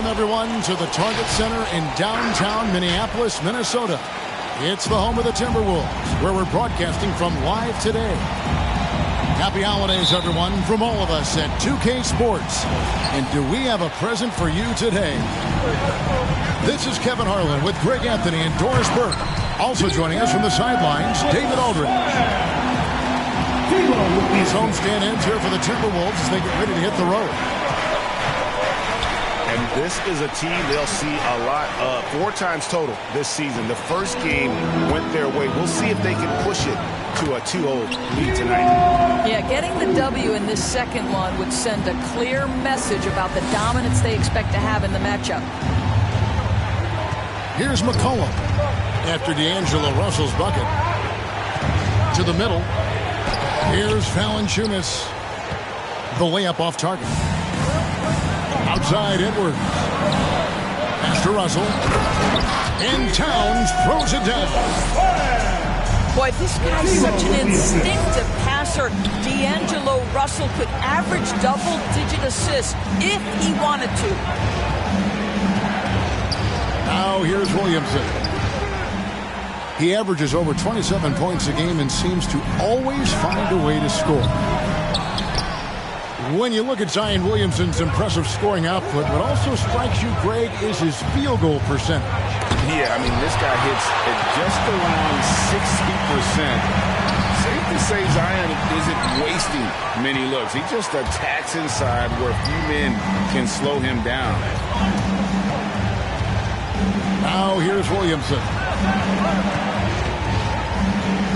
everyone, to the Target Center in downtown Minneapolis, Minnesota. It's the home of the Timberwolves, where we're broadcasting from live today. Happy holidays, everyone, from all of us at 2K Sports. And do we have a present for you today? This is Kevin Harlan with Greg Anthony and Doris Burke. Also joining us from the sidelines, David Aldridge. These homestand ends here for the Timberwolves as they get ready to hit the road. And this is a team they'll see a lot of 4 times total this season. The first game went their way. We'll see if they can push it to a 2-0 lead tonight. Yeah, getting the W in this second one would send a clear message about the dominance they expect to have in the matchup. Here's McCollum after D'Angelo Russell's bucket. To the middle. Here's Valanciunas. The layup off target. Outside Edwards. Pass to Russell. And Towns throws it down. Boy, this guy's such an instinctive passer. D'Angelo Russell could average double-digit assists if he wanted to. Now here's Williamson. He averages over 27 points a game and seems to always find a way to score. When you look at Zion Williamson's impressive scoring output, what also strikes you, Greg, is his field goal percentage. Yeah, I mean, this guy hits at just around 60%. Safe to say Zion isn't wasting many looks. He just attacks inside where few men can slow him down. Now here's Williamson.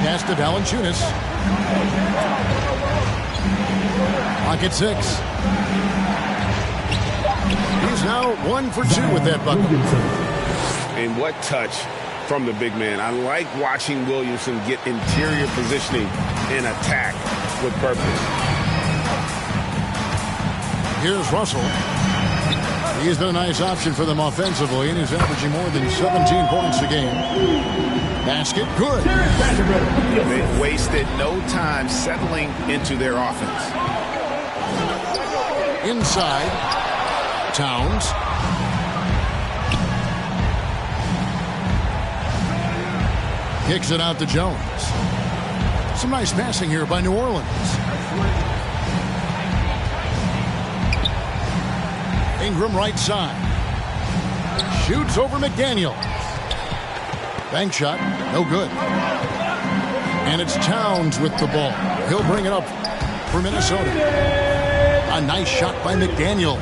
Pass to Valanciunas. Pocket 6. He's now 1 for 2 with that bucket. And what touch from the big man. I like watching Williamson get interior positioning and attack with purpose. Here's Russell. He's been a nice option for them offensively, and he's averaging more than 17 points a game. Basket, good. They wasted no time settling into their offense. Inside, Towns. Kicks it out to Jones. Some nice passing here by New Orleans. Ingram right side. Shoots over McDaniel. Bank shot, no good. And it's Towns with the ball. He'll bring it up for Minnesota. A nice shot by McDaniel.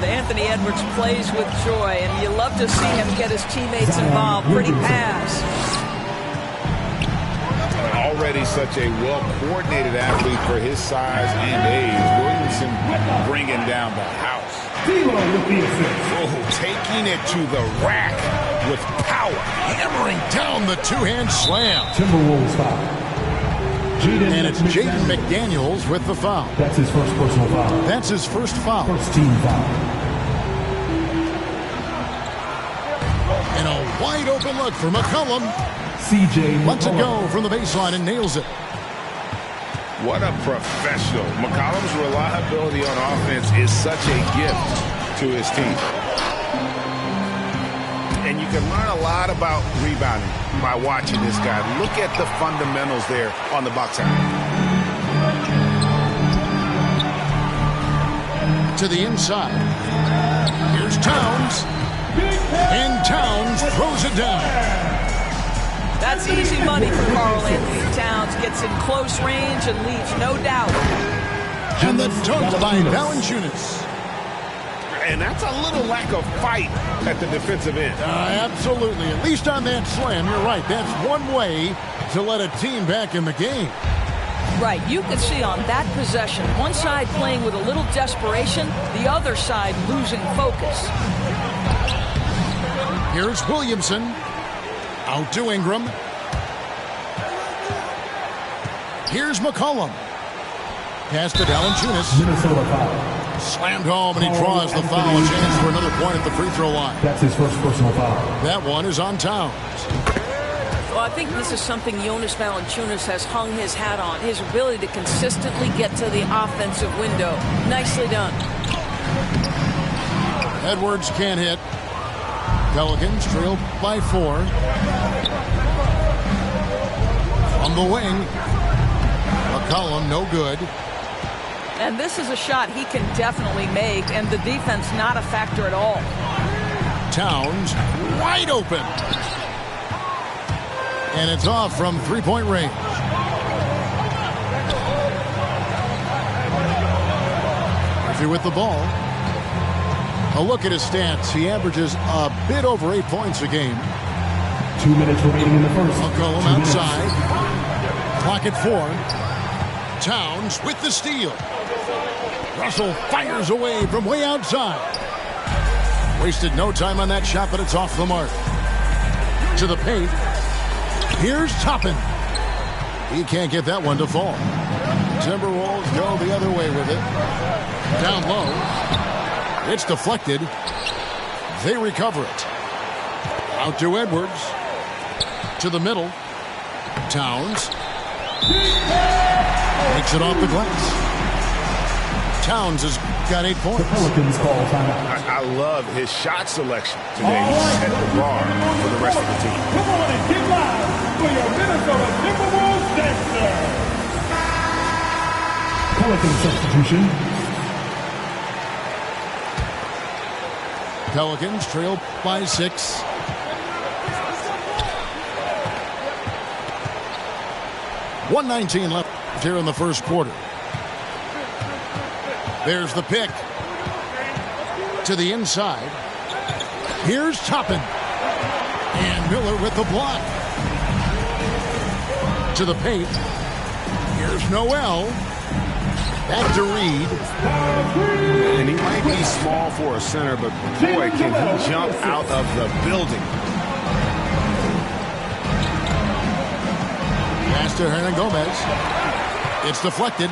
Anthony Edwards plays with joy, and you love to see him get his teammates involved. Pretty pass. Already such a well-coordinated athlete for his size and age. Williamson bringing down the house. Oh, taking it to the rack with power. Hammering down the two-hand slam. Timberwolves foul. And it's Jaden McDaniels with the foul. That's his first personal foul. That's his first foul. First team foul. And a wide open look for McCollum. CJ Lets it go from the baseline and nails it. What a professional. McCollum's reliability on offense is such a gift to his team. And you can learn a lot about rebounding by watching this guy. Look at the fundamentals there on the box out. To the inside. Here's Towns. And Towns throws it down. That's easy money for Karl-Anthony Towns. Gets in close range and leaves no doubt. And the dunk by Valanciunas. And that's a little lack of fight at the defensive end. Absolutely. At least on that slam, you're right. That's one way to let a team back in the game. Right. You could see on that possession, one side playing with a little desperation, the other side losing focus. Here's Williamson. Out to Ingram. Here's McCollum. Pass to Valanciunas. Minnesota foul. Slammed home, and he draws the foul. A chance for another point at the free throw line. That's his first personal foul. That one is on Towns. Well, I think this is something Jonas Valanciunas has hung his hat on. His ability to consistently get to the offensive window. Nicely done. Edwards can't hit. Pelicans trail by 4. On the wing. McCollum, no good. And this is a shot he can definitely make, and the defense not a factor at all. Towns, wide open. And it's off from three-point range. Murphy with the ball. A look at his stats. He averages a bit over 8 points a game. 2 minutes remaining in the first. McCollum outside. Clock at 4. Towns with the steal. Russell fires away from way outside. Wasted no time on that shot, but it's off the mark. To the paint. Here's Toppin. He can't get that one to fall. Timberwolves go the other way with it. Down low. It's deflected. They recover it. Out to Edwards. To the middle. Towns. Makes it off the glass. Towns has got 8 points. The Pelicans call timeout. I love his shot selection today. He set the bar for the rest of the team. Come on and get live for your Minnesota Timberwolves dancer. Pelican substitution. Pelicans trail by 6. .119 left here in the first quarter. There's the pick. To the inside. Here's Toppin. And Miller with the block. To the paint. Here's Noel. Back to Reed. And he might be small for a center, but boy, can he jump out of the building. Pass to Hernan Gomez. It's deflected.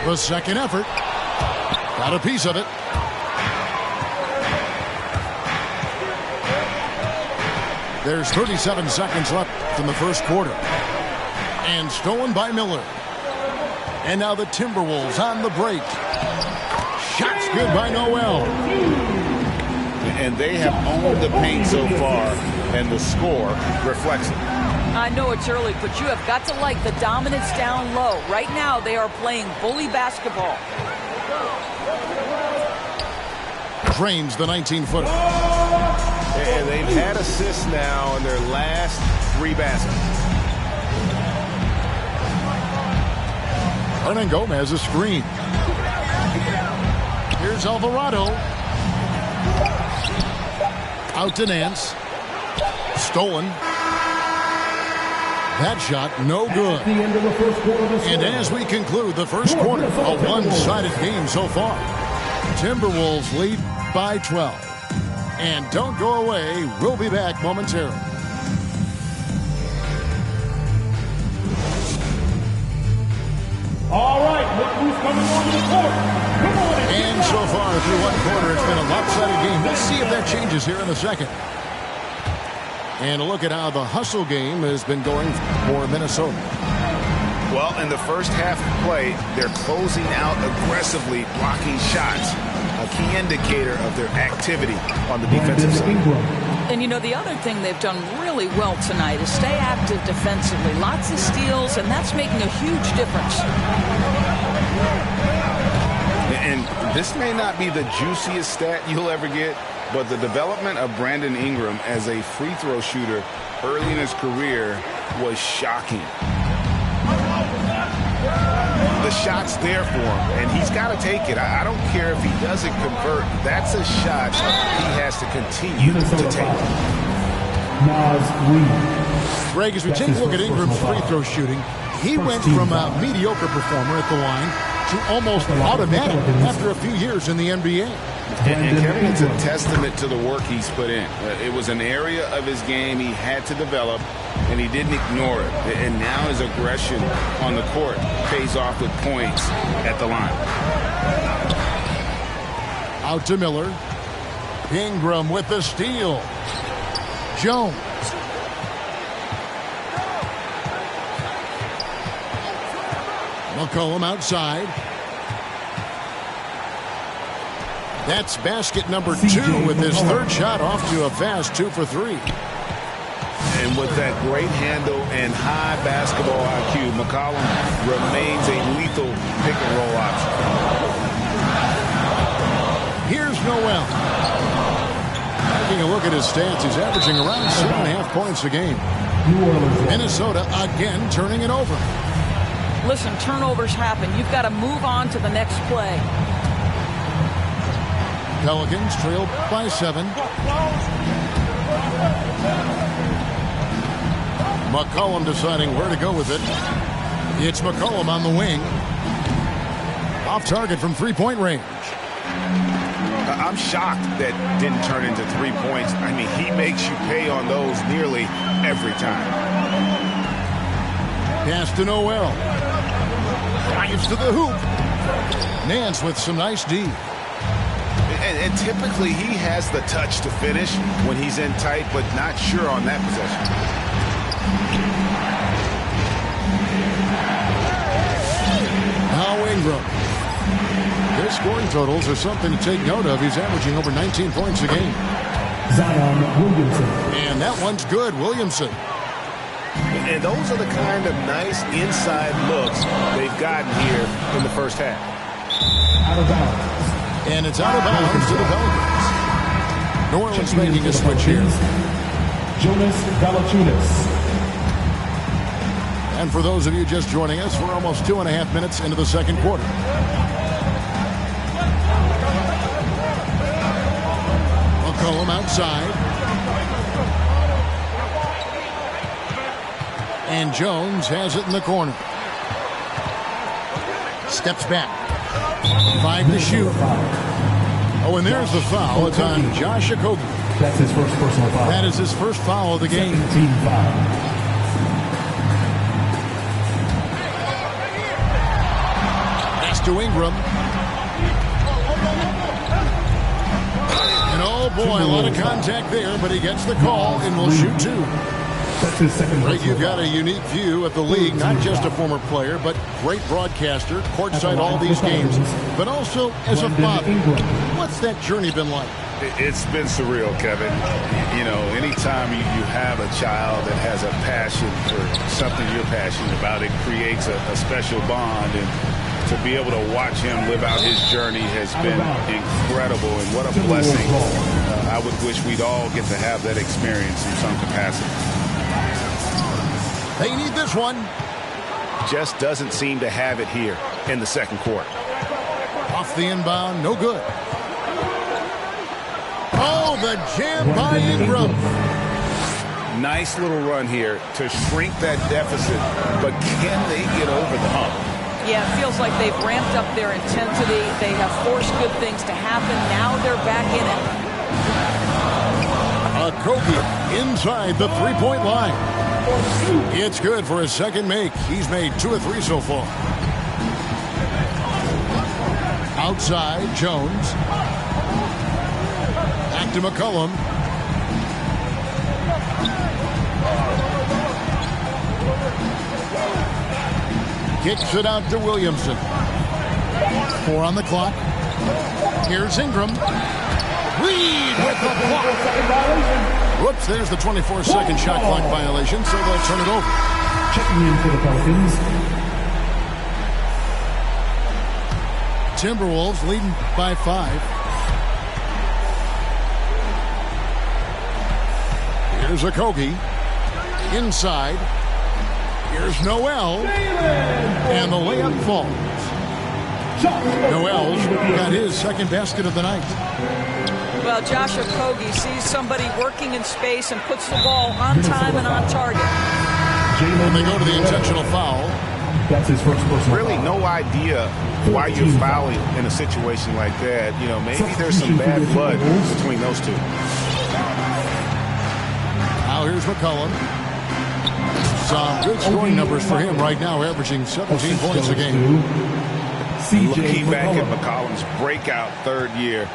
The second effort. Got a piece of it. There's 37 seconds left in the first quarter. And stolen by Miller. And now the Timberwolves on the break. Shots good by Noel. And they have owned the paint so far, and the score reflects it. I know it's early, but you have got to like the dominance down low. Right now, they are playing bully basketball. Drains the 19-footer. And they've had assists now in their last 3 baskets. Hernan Gomez a screen. Here's Alvarado. Out to Nance. Stolen. That shot no good. The end of the first quarter. And as we conclude the first quarter, a one-sided game so far. Timberwolves lead by 12. And don't go away. We'll be back momentarily. All right, look who's coming on the court. Come on And so far through one quarter, it's been a lopsided game. We'll see if that changes here in the second. And a look at how the hustle game has been going for Minnesota. Well, in the first half of play, they're closing out aggressively, blocking shots. A key indicator of their activity on the defensive side. And, you know, the other thing they've done really well tonight is stay active defensively. Lots of steals, and that's making a huge difference. And this may not be the juiciest stat you'll ever get, but the development of Brandon Ingram as a free throw shooter early in his career was shocking. The shot's there for him, and he's got to take it. I don't care if he doesn't convert. That's a shot he has to continue to take. Greg, as we take a look at Ingram's free throw shooting, he went from a mediocre performer at the line to almost automatic after a few years in the NBA. And Kevin, it's a testament to the work he's put in. It was an area of his game he had to develop, and he didn't ignore it. And now his aggression on the court pays off with points at the line. Out to Miller. Ingram with the steal. Jones. McCollum outside. That's basket number 2 with his third shot off to a fast 2 for 3. And with that great handle and high basketball IQ, McCollum remains a lethal pick-and-roll option. Here's Noel. Taking a look at his stats, he's averaging around 7.5 points a game. Minnesota again turning it over. Listen, turnovers happen. You've got to move on to the next play. Pelicans trailed by 7. McCollum deciding where to go with it. It's McCollum on the wing. Off target from three-point range. I'm shocked that didn't turn into 3 points. I mean, he makes you pay on those nearly every time. Pass to Noel. Drives to the hoop. Nance with some nice D. And typically he has the touch to finish when he's in tight, but not sure on that possession. Now Ingram. His scoring totals are something to take note of. He's averaging over 19 points a game. Zion Williamson. And that one's good, Williamson. And those are the kind of nice inside looks they've gotten here in the first half. Out of bounds. And it's out of bounds to the Pelicans. New Orleans making a switch here. Jonas Valanciunas. And for those of you just joining us, we're almost 2.5 minutes into the second quarter. McCollum outside. And Jones has it in the corner. Steps back. 5 to shoot. Oh, and there's the foul. It's on Josh Okogie. That's his first personal foul. That is his first foul of the game. Team foul. Pass to Ingram. And oh boy, a lot of contact there, but he gets the call and will shoot 2. That's his second Right, personal you've got foul. a unique view of the league, not just a former player, but great broadcaster, courtside all these games, but also as a father. What's that journey been like? It's been surreal, Kevin. You know, anytime you have a child that has a passion for something you're passionate about, it creates a special bond. And to be able to watch him live out his journey has been incredible. And what a blessing. I would wish we'd all get to have that experience in some capacity. They need this one. Just doesn't seem to have it here in the second quarter. Off the inbound, no good. Oh, the jam by Ingram. Nice little run here to shrink that deficit, but can they get over the hump? Yeah, it feels like they've ramped up their intensity. They have forced good things to happen. Now they're back in it. Okogie inside the three-point line. It's good for his second make. He's made 2 of 3 so far. Outside, Jones. Back to McCollum. Kicks it out to Williamson. 4 on the clock. Here's Ingram. Reed with the block. Whoops, there's the 24-second shot clock violation, so they'll turn it over. Checking in for the Pelicans. Timberwolves leading by 5. Here's Okogie. Inside. Here's Noel. And the layup falls. Noel's got his second basket of the night. Well, Josh Okogie sees somebody working in space and puts the ball on time and on target. And they go to the intentional foul. That's his first personal Really foul. no idea why you're fouling in a situation like that. You know, maybe there's some bad blood between those two. Now here's McCollum. Some good scoring numbers for him right now, averaging 17 points a game. Looking back at McCollum's breakout third year,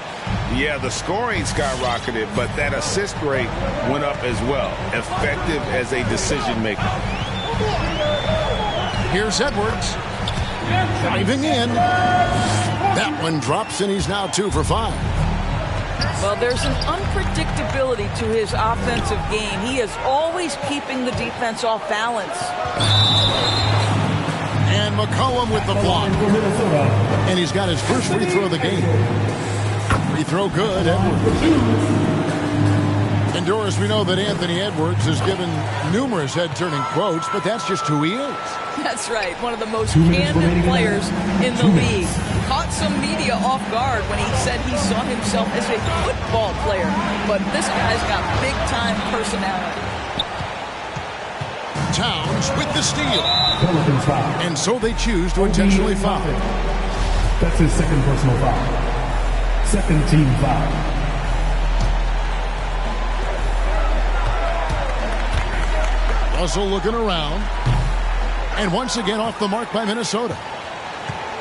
yeah, the scoring skyrocketed, but that assist rate went up as well. Effective as a decision maker. Here's Edwards. Driving in. That one drops, and he's now 2 for 5. Well, there's an unpredictability to his offensive game. He is always keeping the defense off balance. And McCollum with the block. And he's got his first free throw of the game. Free throw good, Edwards. And Doris, we know that Anthony Edwards has given numerous head-turning quotes, but that's just who he is. That's right. One of the most candid players in the league. Caught some media off guard when he said he saw himself as a football player. But this guy's got big-time personality. Towns with the steal. And so they choose to intentionally foul. That's his second personal foul. Second team foul. Russell looking around. And once again off the mark by Minnesota.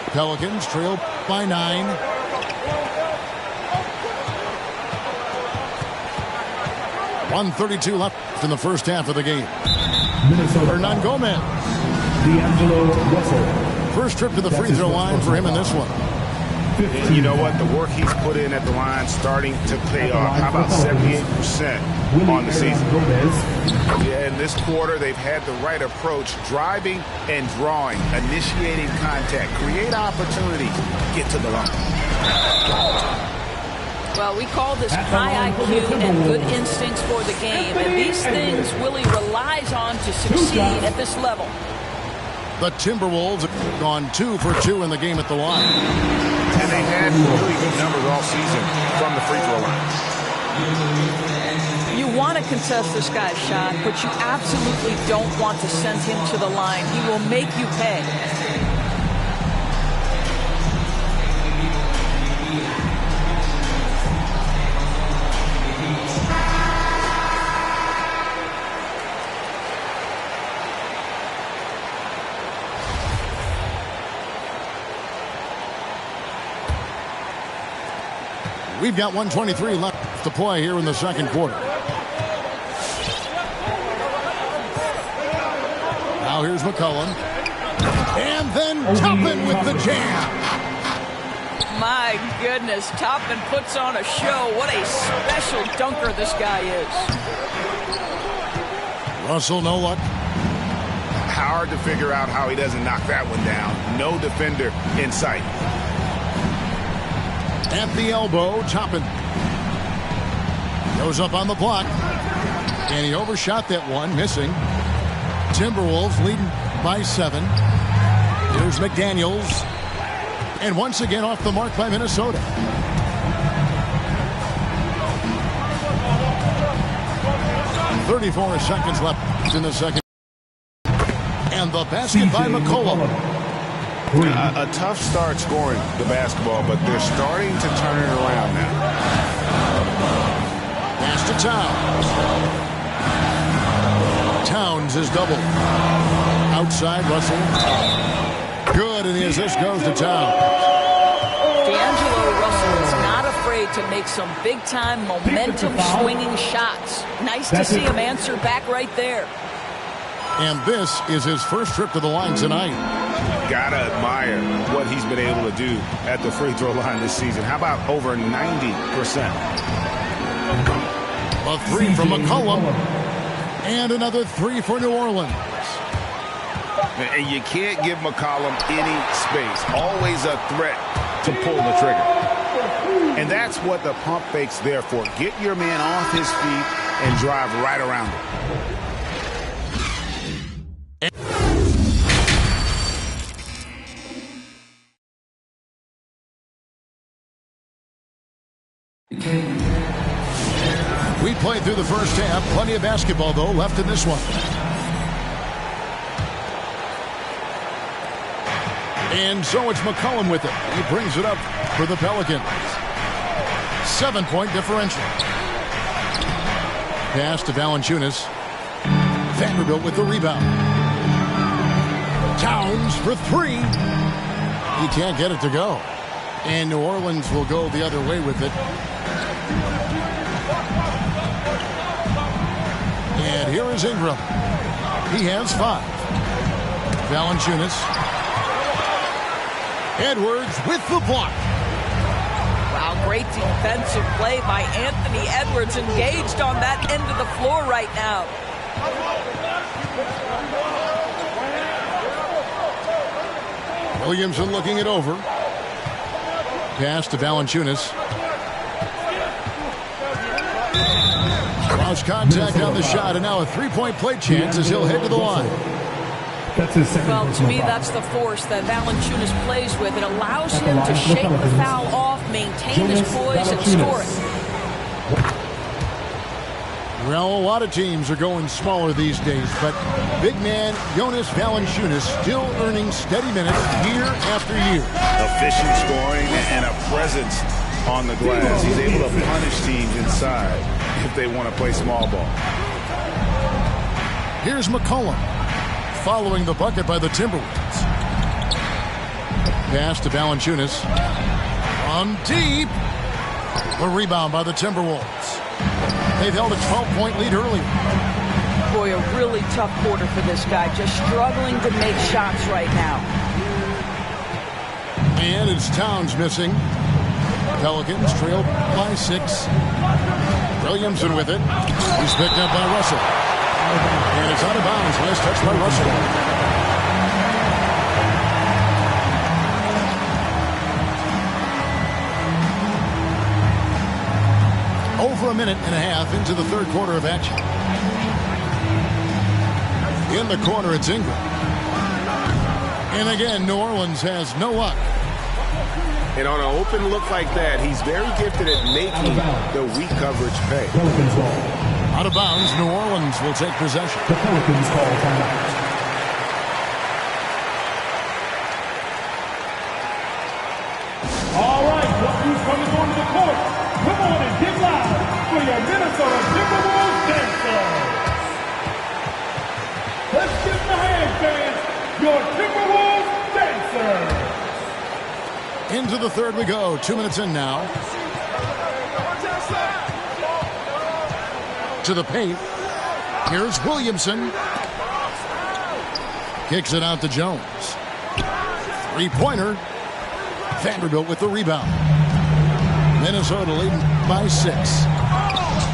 Pelicans trail by 9. .132 left in the first half of the game. Minnesota. Hernan Gomez. D'Angelo Russell. First trip to the free throw line for him in this one. And you know what? The work he's put in at the line starting to pay off. How about 78% on the season? Yeah, in this quarter, they've had the right approach, driving and drawing, initiating contact, create opportunities, get to the line. Well, we call this high IQ and good instincts for the game, and these things Willie relies on to succeed at this level. The Timberwolves have gone 2 for 2 in the game at the line. And they've had really good numbers all season from the free throw line. You want to contest this guy's shot, but you absolutely don't want to send him to the line. He will make you pay. We've got 1:23 left to play here in the second quarter. Now here's McCollum. And then Toppin with the jam. My goodness, Toppin puts on a show. What a special dunker this guy is. Russell, no luck. Hard to figure out how he doesn't knock that one down. No defender in sight. At the elbow, Toppin goes up on the block, and he overshot that one, missing. Timberwolves leading by 7. Here's McDaniels, and once again off the mark by Minnesota. .34 seconds left in the second, and the basket by McCollum. A tough start scoring the basketball, but they're starting to turn it around now. Pass to Towns. Towns is doubled. Outside, Russell. Good, and the assist goes to Towns. D'Angelo Russell is not afraid to make some big-time momentum-swinging shots. Nice to see him answer back right there. And this is his first trip to the line tonight. Gotta admire what he's been able to do at the free throw line this season. How about over 90%? A 3 from McCollum. And another 3 for New Orleans. And you can't give McCollum any space. Always a threat to pull the trigger. And that's what the pump fake's there for. Get your man off his feet and drive right around him. We played through the first half. Plenty of basketball, though, left in this one. And so it's McCollum with it. He brings it up for the Pelicans. 7-point differential. Pass to Valanciunas. Vanderbilt with the rebound. Towns for 3. He can't get it to go. And New Orleans will go the other way with it. And here is Ingram. He has 5. Valanciunas. Edwards with the block. Wow, great defensive play by Anthony Edwards, engaged on that end of the floor right now. Williamson looking it over. Pass to Valanciunas. Cross contact on the shot, and now a three-point play chance as he'll head to the line. That's his second. Well, to me, that's the force that Valanciunas plays with. It allows him to shake the foul off, maintain his poise, and score it. Well, a lot of teams are going smaller these days, but big man Jonas Valanciunas still earning steady minutes year after year. Efficient scoring and a presence on the glass. He's able to punish teams inside if they want to play small ball. Here's McCollum following the bucket by the Timberwolves. Pass to Valanciunas. From deep. The rebound by the Timberwolves. They've held a 12-point lead early. Boy, a really tough quarter for this guy. Just struggling to make shots right now. And it's Towns missing. Pelicans trailed by 6. Williamson with it. He's picked up by Russell. And it's out of bounds. Last touch by Russell. Over a minute and a half into the third quarter of action. In the corner, it's Ingram. And again, New Orleans has no luck. And on an open look like that, he's very gifted at making the weak coverage pay. Pelicans ball. Out of bounds, New Orleans will take possession. The Pelicans call timeout. All right, look who's coming onto the court. Come on and get loud for your Minnesota Timberwolves dancers. Let's give them a hand, fans. Your Timberwolves dancers. Into the third we go. 2 minutes in now. To the paint. Here's Williamson. Kicks it out to Jones. Three-pointer. Vanderbilt with the rebound. Minnesota leading by 6.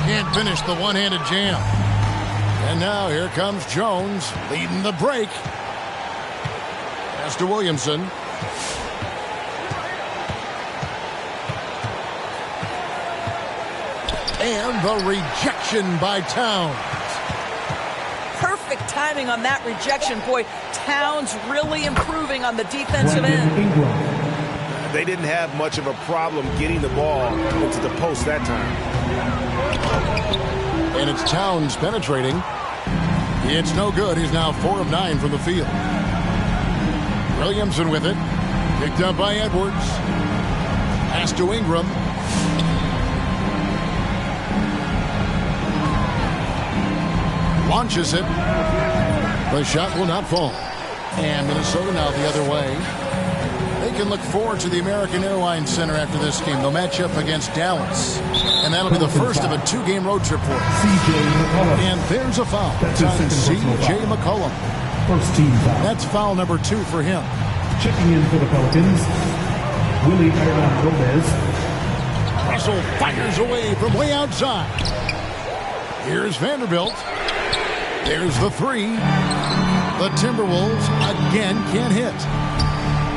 Can't finish the one-handed jam. And now here comes Jones leading the break. Pass to Williamson. And the rejection by Towns. Perfect timing on that rejection. Boy, Towns really improving on the defensive end. They didn't have much of a problem getting the ball into the post that time. And it's Towns penetrating. It's no good. He's now 4 of 9 from the field. Williamson with it. Picked up by Edwards. Pass to Ingram. Launches it. The shot will not fall. And Minnesota now the other way. They can look forward to the American Airlines Center after this game. They'll match up against Dallas. And that'll be the first of a 2-game road trip for them. And there's a foul. C.J. McCollum. First team foul. That's foul number 2 for him. Checking in for the Pelicans, Willie Gomez. Russell fires away from way outside. Here's Vanderbilt. There's the 3. The Timberwolves again can't hit.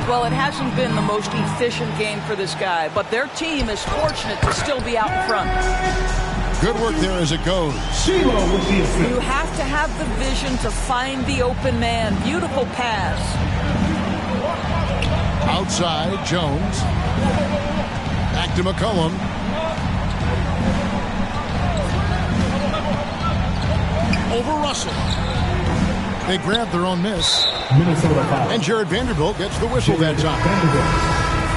Well, it hasn't been the most efficient game for this guy, but their team is fortunate to still be out in front. Good work there as it goes. You have to have the vision to find the open man. Beautiful pass. Outside, Jones. Back to McCollum. Over Russell. They grab their own miss. Minnesota foul. And Jared Vanderbilt gets the whistle that time.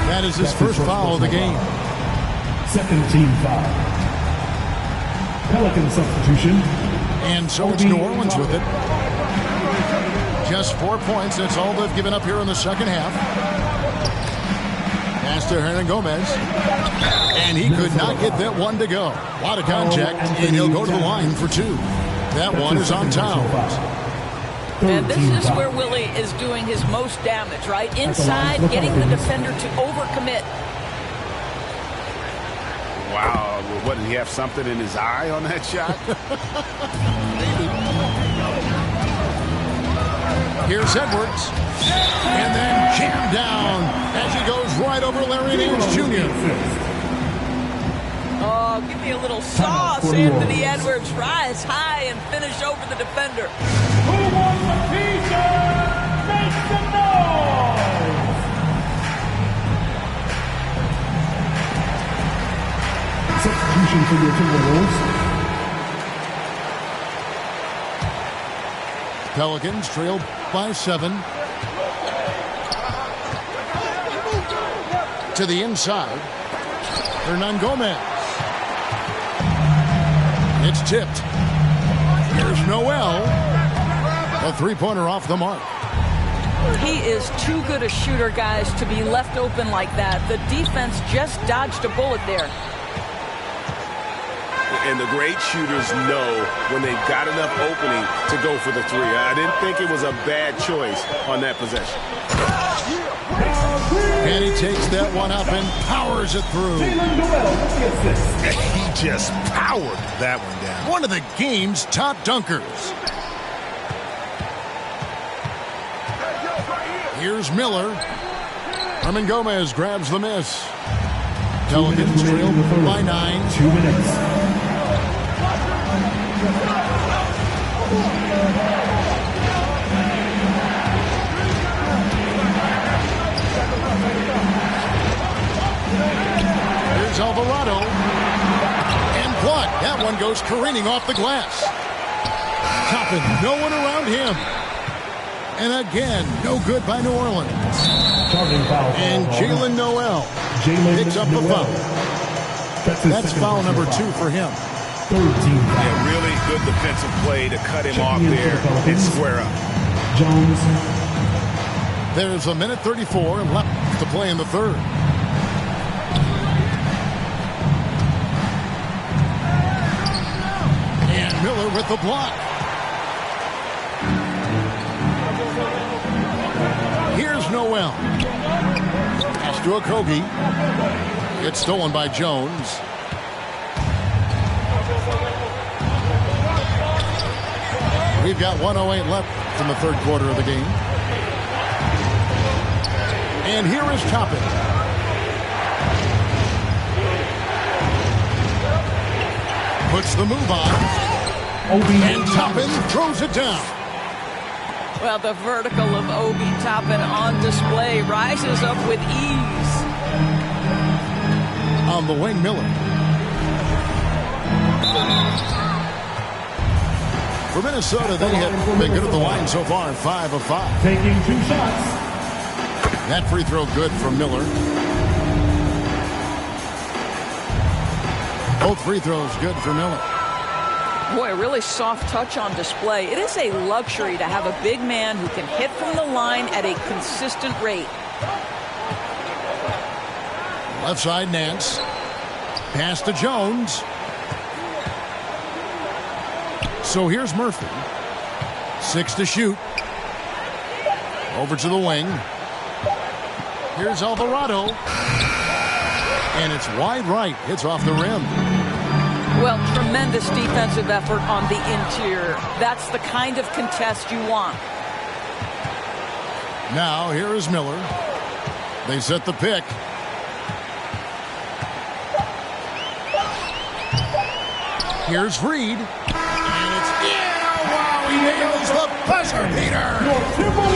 That is his first foul of the game. Second team foul. Pelican substitution. And so it's New Orleans with it. Just 4 points. That's all they've given up here in the second half. Pass to Hernan Gomez. And he could not get that one to go. A lot of contact, and he'll go to the line for 2. That one is on Towns. And this is where Willie is doing his most damage, right? Inside, getting the defender to overcommit. Wow, what, did he have something in his eye on that shot? Here's Edwards. And then jammed down as he goes right over Larry Nance Jr. Oh, give me a little sauce, Anthony Edwards. Rise high and finish over the defender. Who wants a pizza? Make some noise! Substitution for your Timberwolves. Pelicans trailed by 7. To the inside. Hernan Gomez. It's tipped. Here's Noel. A three-pointer off the mark. He is too good a shooter, guys, to be left open like that. The defense just dodged a bullet there. And the great shooters know when they've got enough opening to go for the three. I didn't think it was a bad choice on that possession. And he takes that one up and powers it through. He just powered that one down. One of the game's top dunkers. Here's Miller. Hernan Gomez grabs the miss. Pelicans trail by 9. 2 minutes. Here's Alvarado. And blocked. That one goes careening off the glass. Toppin, no one around him. And again, no good by New Orleans. And Jalen Noel picks up the foul. That's foul number 2 for him. Yeah, really good defensive play to cut him off there and square up. Jones. There's a minute 34 left to play in the third. And Miller with the block. Here's Noel. Pass to Okogie. It's stolen by Jones. We've got 1:08 left in the third quarter of the game. And here is Toppin. Puts the move on. And Toppin throws it down. Well, the vertical of Obi Toppin on display rises up with ease. On the wing, Miller. For Minnesota, they have been good at the line so far, 5 of 5. Taking 2 shots. That free throw good from Miller. Both free throws good for Miller. Boy, a really soft touch on display. It is a luxury to have a big man who can hit from the line at a consistent rate. Left side, Nance. Pass to Jones. So here's Murphy. 6 to shoot. Over to the wing. Here's Alvarado. And it's wide right. It's off the rim. Well, tremendous defensive effort on the interior. That's the kind of contest you want. Now, here is Miller. They set the pick. Here's Reed. And it's, wow, he nails the buzzer beater.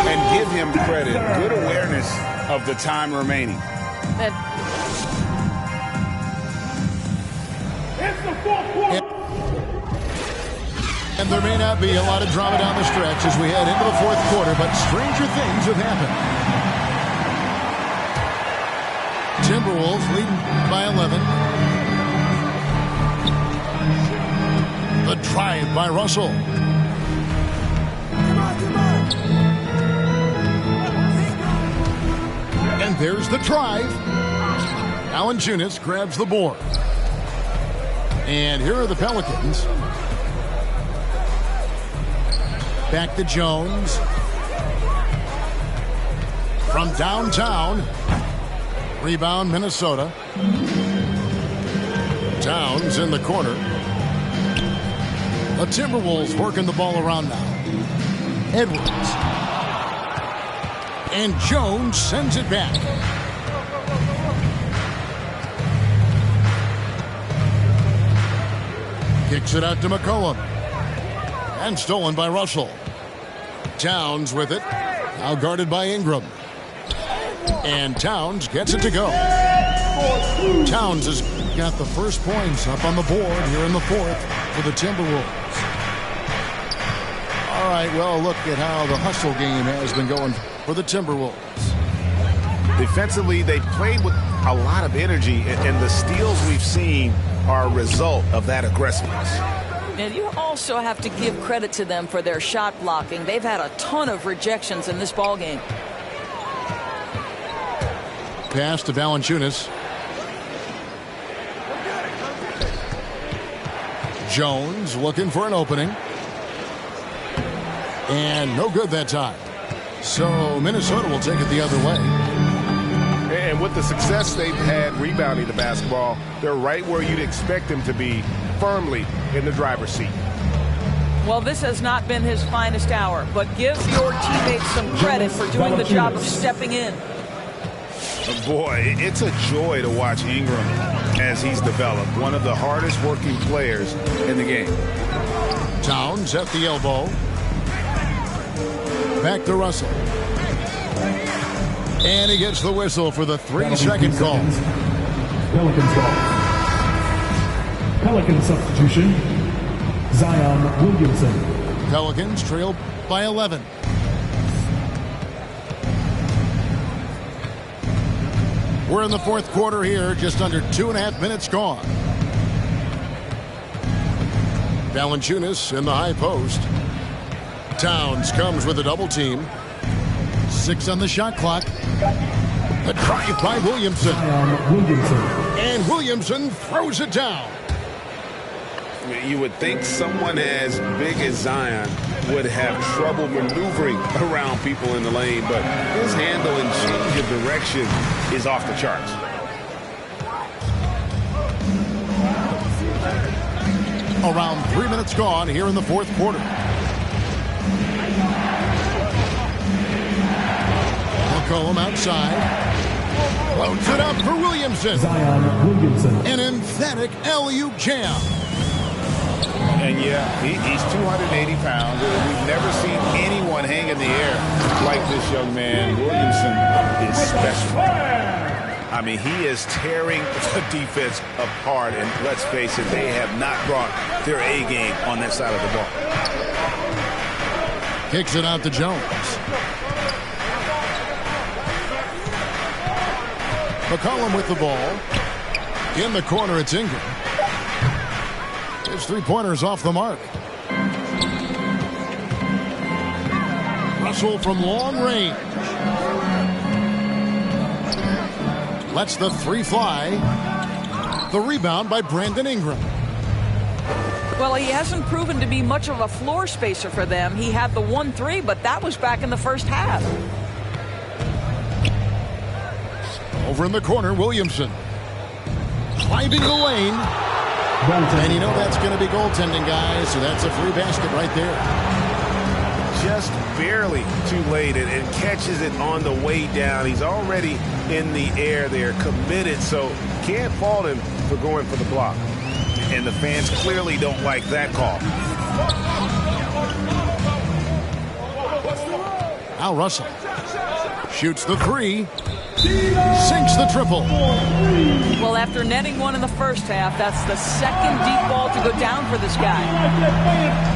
And give him credit. Good awareness of the time remaining. It's the fourth quarter. And there may not be a lot of drama down the stretch as we head into the fourth quarter, but stranger things have happened. Timberwolves leading by 11. The drive by Russell. And there's the drive. Valanciunas grabs the board. And here are the Pelicans. Back to Jones. From downtown. Rebound, Minnesota. Towns in the corner. The Timberwolves working the ball around now. Edwards. And Jones sends it back. Kicks it out to McCollum. And stolen by Russell. Towns with it. Now guarded by Ingram. And Towns gets it to go. Towns has got the first points up on the board here in the fourth for the Timberwolves. All right, well, look at how the hustle game has been going for the Timberwolves. Defensively, they played with a lot of energy, and the steals we've seen are a result of that aggressiveness. And you also have to give credit to them for their shot blocking. They've had a ton of rejections in this ballgame. Pass to Valanciunas. Jones looking for an opening. And no good that time. So Minnesota will take it the other way. And with the success they've had rebounding the basketball, they're right where you'd expect them to be, firmly in the driver's seat. Well, this has not been his finest hour, but give your teammates some credit for doing the job of stepping in. Boy, it's a joy to watch Ingram as he's developed. One of the hardest working players in the game. Towns at the elbow. Back to Russell. And he gets the whistle for the 3-second call. Pelicans ball. Pelican substitution. Zion Williamson. Pelicans trail by 11. We're in the fourth quarter here, just under 2.5 minutes gone. Valanciunas in the high post. Towns comes with a double team. 6 on the shot clock. The drive by Williamson. And Williamson throws it down. You would think someone as big as Zion would have trouble maneuvering around people in the lane, but his handle and change of direction is off the charts. Around 3 minutes gone here in the fourth quarter. McCollum outside. Floats it up for Williamson. Zion Williamson. An emphatic alley-oop jam. And yeah, he's 280 pounds. We've never seen anyone hang in the air like this young man. Williamson is special. I mean, he is tearing the defense apart. And let's face it, they have not brought their A game on that side of the ball. Kicks it out to Jones. McCollum with the ball. In the corner, it's Ingram. His three-pointers off the mark. Russell from long range. Lets the three fly. The rebound by Brandon Ingram. Well, he hasn't proven to be much of a floor spacer for them. He had the 1-3, but that was back in the first half. Over in the corner, Williamson. Climbing the lane. And you know that's going to be goaltending, guys, so that's a free basket right there. Just barely too late and catches it on the way down. He's already in the air there, committed, so can't fault him for going for the block. And the fans clearly don't like that call. Now Russell shoots the three. Sinks the triple. Well, after netting one in the first half, that's the second deep ball to go down for this guy.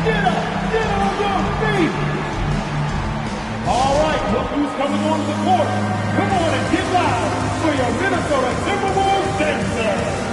Get up on your feet. All right, look who's coming onto the court. Come on and get loud for your Minnesota Timberwolves dancer.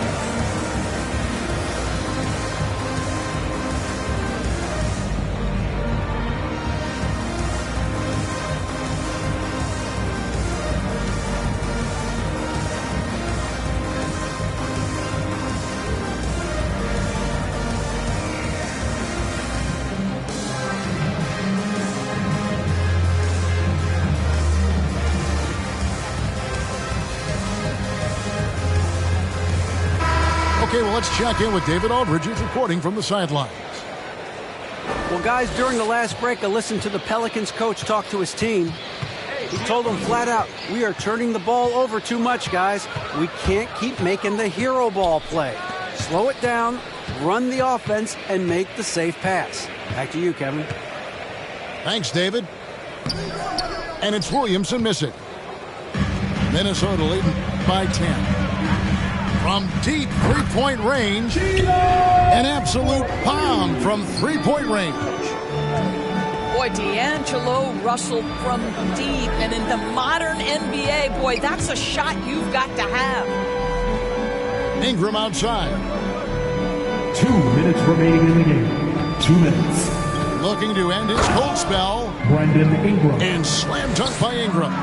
Okay, well, let's check in with David Aldridge, who's reporting from the sidelines. Well, guys, during the last break, I listened to the Pelicans coach talk to his team. He told them flat out, we are turning the ball over too much, guys. We can't keep making the hero ball play. Slow it down, run the offense, and make the safe pass. Back to you, Kevin. Thanks, David. And it's Williamson missing. Minnesota leading by 10. From deep three-point range, an absolute bomb from three-point range. Boy, D'Angelo Russell from deep. And in the modern NBA, boy, that's a shot you've got to have. Ingram outside. 2 minutes remaining in the game. 2 minutes. Looking to end his cold spell. Brandon Ingram. And slam dunk by Ingram.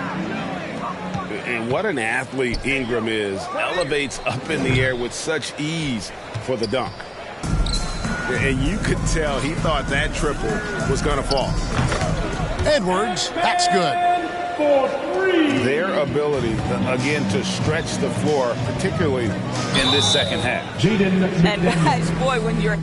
And what an athlete Ingram is. Elevates up in the air with such ease for the dunk. And you could tell he thought that triple was going to fall. Edwards, that's good. Their ability, again, to stretch the floor, particularly in this second half. And guys, boy, when you're...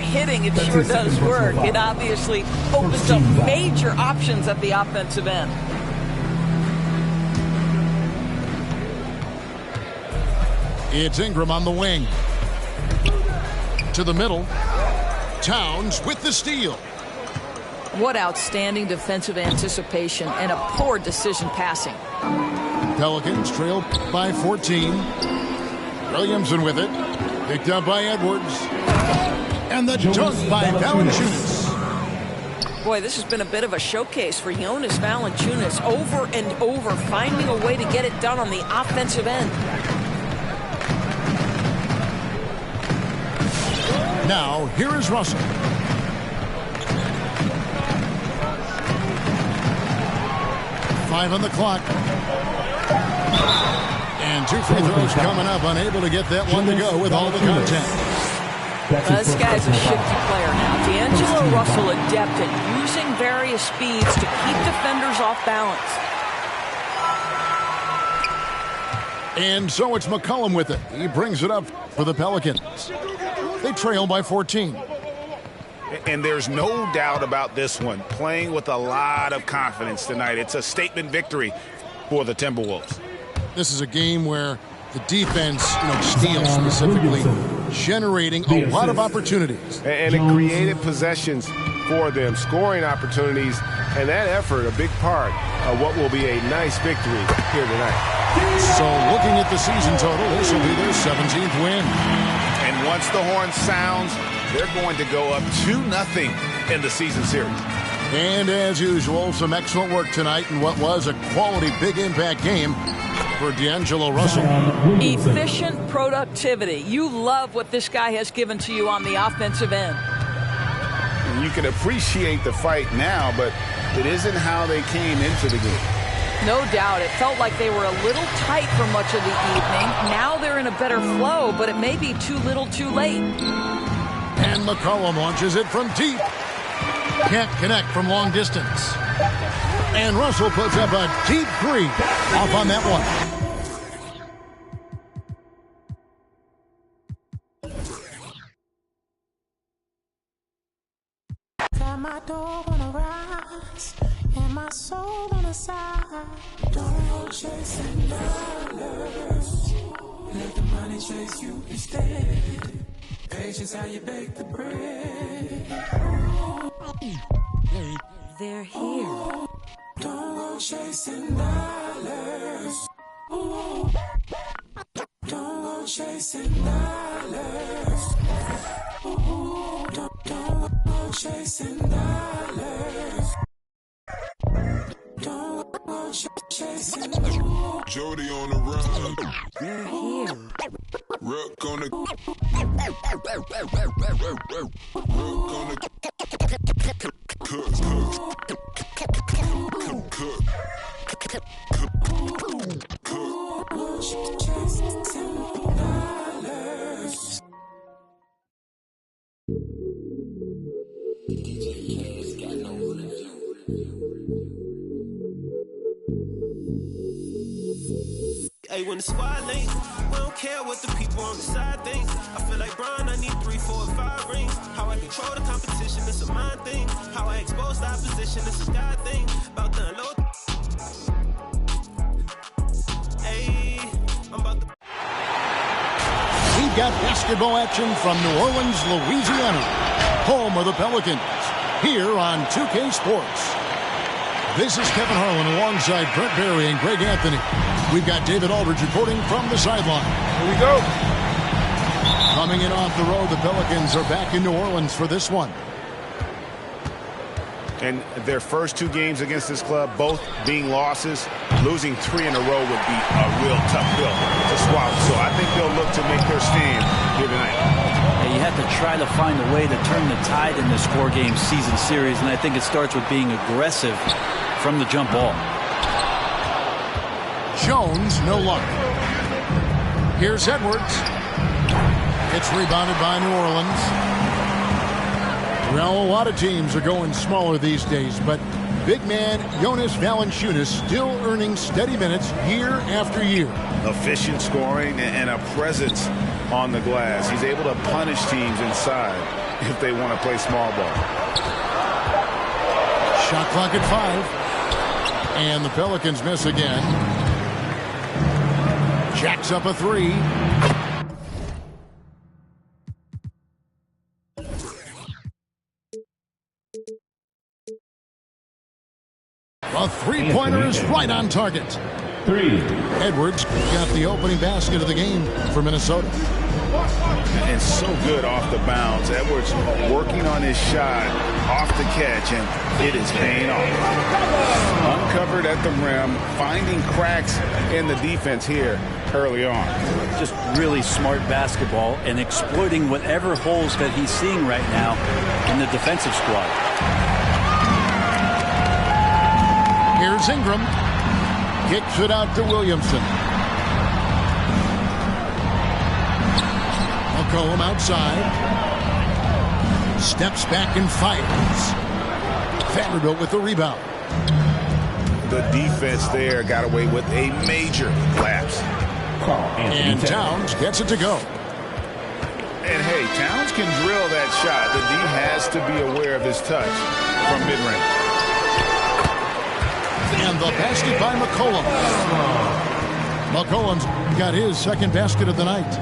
hitting, it sure does work. It obviously opens up major options at the offensive end. It's Ingram on the wing. To the middle. Towns with the steal. What outstanding defensive anticipation and a poor decision passing. Pelicans trail by 14. Williamson with it. Picked up by Edwards. And the dunk by Valanciunas. Boy, this has been a bit of a showcase for Jonas Valanciunas, over and over, finding a way to get it done on the offensive end. Now, here is Russell. Five on the clock. And 2 free throws coming up, unable to get that one to go with all the contact. This guy's a shifty player now. D'Angelo Russell adept at using various speeds to keep defenders off balance. And so it's McCollum with it. He brings it up for the Pelicans. They trail by 14. And there's no doubt about this one. Playing with a lot of confidence tonight. It's a statement victory for the Timberwolves. This is a game where the defense, steals specifically, generating a lot of opportunities. And it created possessions for them, scoring opportunities, and that effort, a big part of what will be a nice victory here tonight. So looking at the season total, this will be their 17th win. And once the horn sounds, they're going to go up 2-0 in the season series. And as usual, some excellent work tonight in what was a quality big impact game for D'Angelo Russell. Efficient productivity. You love what this guy has given to you on the offensive end. You can appreciate the fight now, but it isn't how they came into the game. No doubt. It felt like they were a little tight for much of the evening. Now they're in a better flow, but it may be too little too late. And McCollum launches it from deep. Can't connect from long distance. And Russell puts up a deep three off on that one. my door wanna rise, and my soul on the side. Don't go chasing dollars. Let the money chase you instead. Patience how you bake the bread. They're here. Don't go chasing dollars. Don't go chasing dollars. Don't go chasing dollars. Don't go chasing dollars. Jody on the run. They're here. Rook on the. Rook on the. Hey, when the squad link, we don't care what the people on the side think. I feel like Brian, I need 3, 4, 5 rings. How I control the competition, it's a mind thing. How I expose the opposition, it's a God thing. About the unload. Hey, I'm about to. We've got basketball action from New Orleans, Louisiana, home of the Pelicans, here on 2K Sports. This is Kevin Harlan alongside Brent Barry and Greg Anthony. We've got David Aldridge reporting from the sideline. Here we go. Coming in off the road, the Pelicans are back in New Orleans for this one. And their first 2 games against this club, both being losses, losing 3 in a row would be a real tough pill to swallow. So I think they'll look to make their stand here tonight. Yeah, you have to try to find a way to turn the tide in this 4-game season series, and I think it starts with being aggressive from the jump ball. Jones, no luck. Here's Edwards. It's rebounded by New Orleans. Well, a lot of teams are going smaller these days, but big man Jonas Valanciunas still earning steady minutes year after year. Efficient scoring and a presence on the glass. He's able to punish teams inside if they want to play small ball. Shot clock at 5. And the Pelicans miss again. Jacks up a 3. A three-pointer is right on target. 3. Edwards got the opening basket of the game for Minnesota. And so good off the bounce. Edwards working on his shot off the catch, and it is paying off. Uncovered at the rim, finding cracks in the defense here early on. Just really smart basketball and exploiting whatever holes that he's seeing right now in the defensive squad. Here's Ingram. Kicks it out to Williamson. McCollum outside. Steps back and fires. Vanderbilt with the rebound. The defense there got away with a major lapse. And Towns gets it to go. And hey, Towns can drill that shot. The D has to be aware of his touch from mid-range. And the basket by McCollum. McCollum's got his second basket of the night.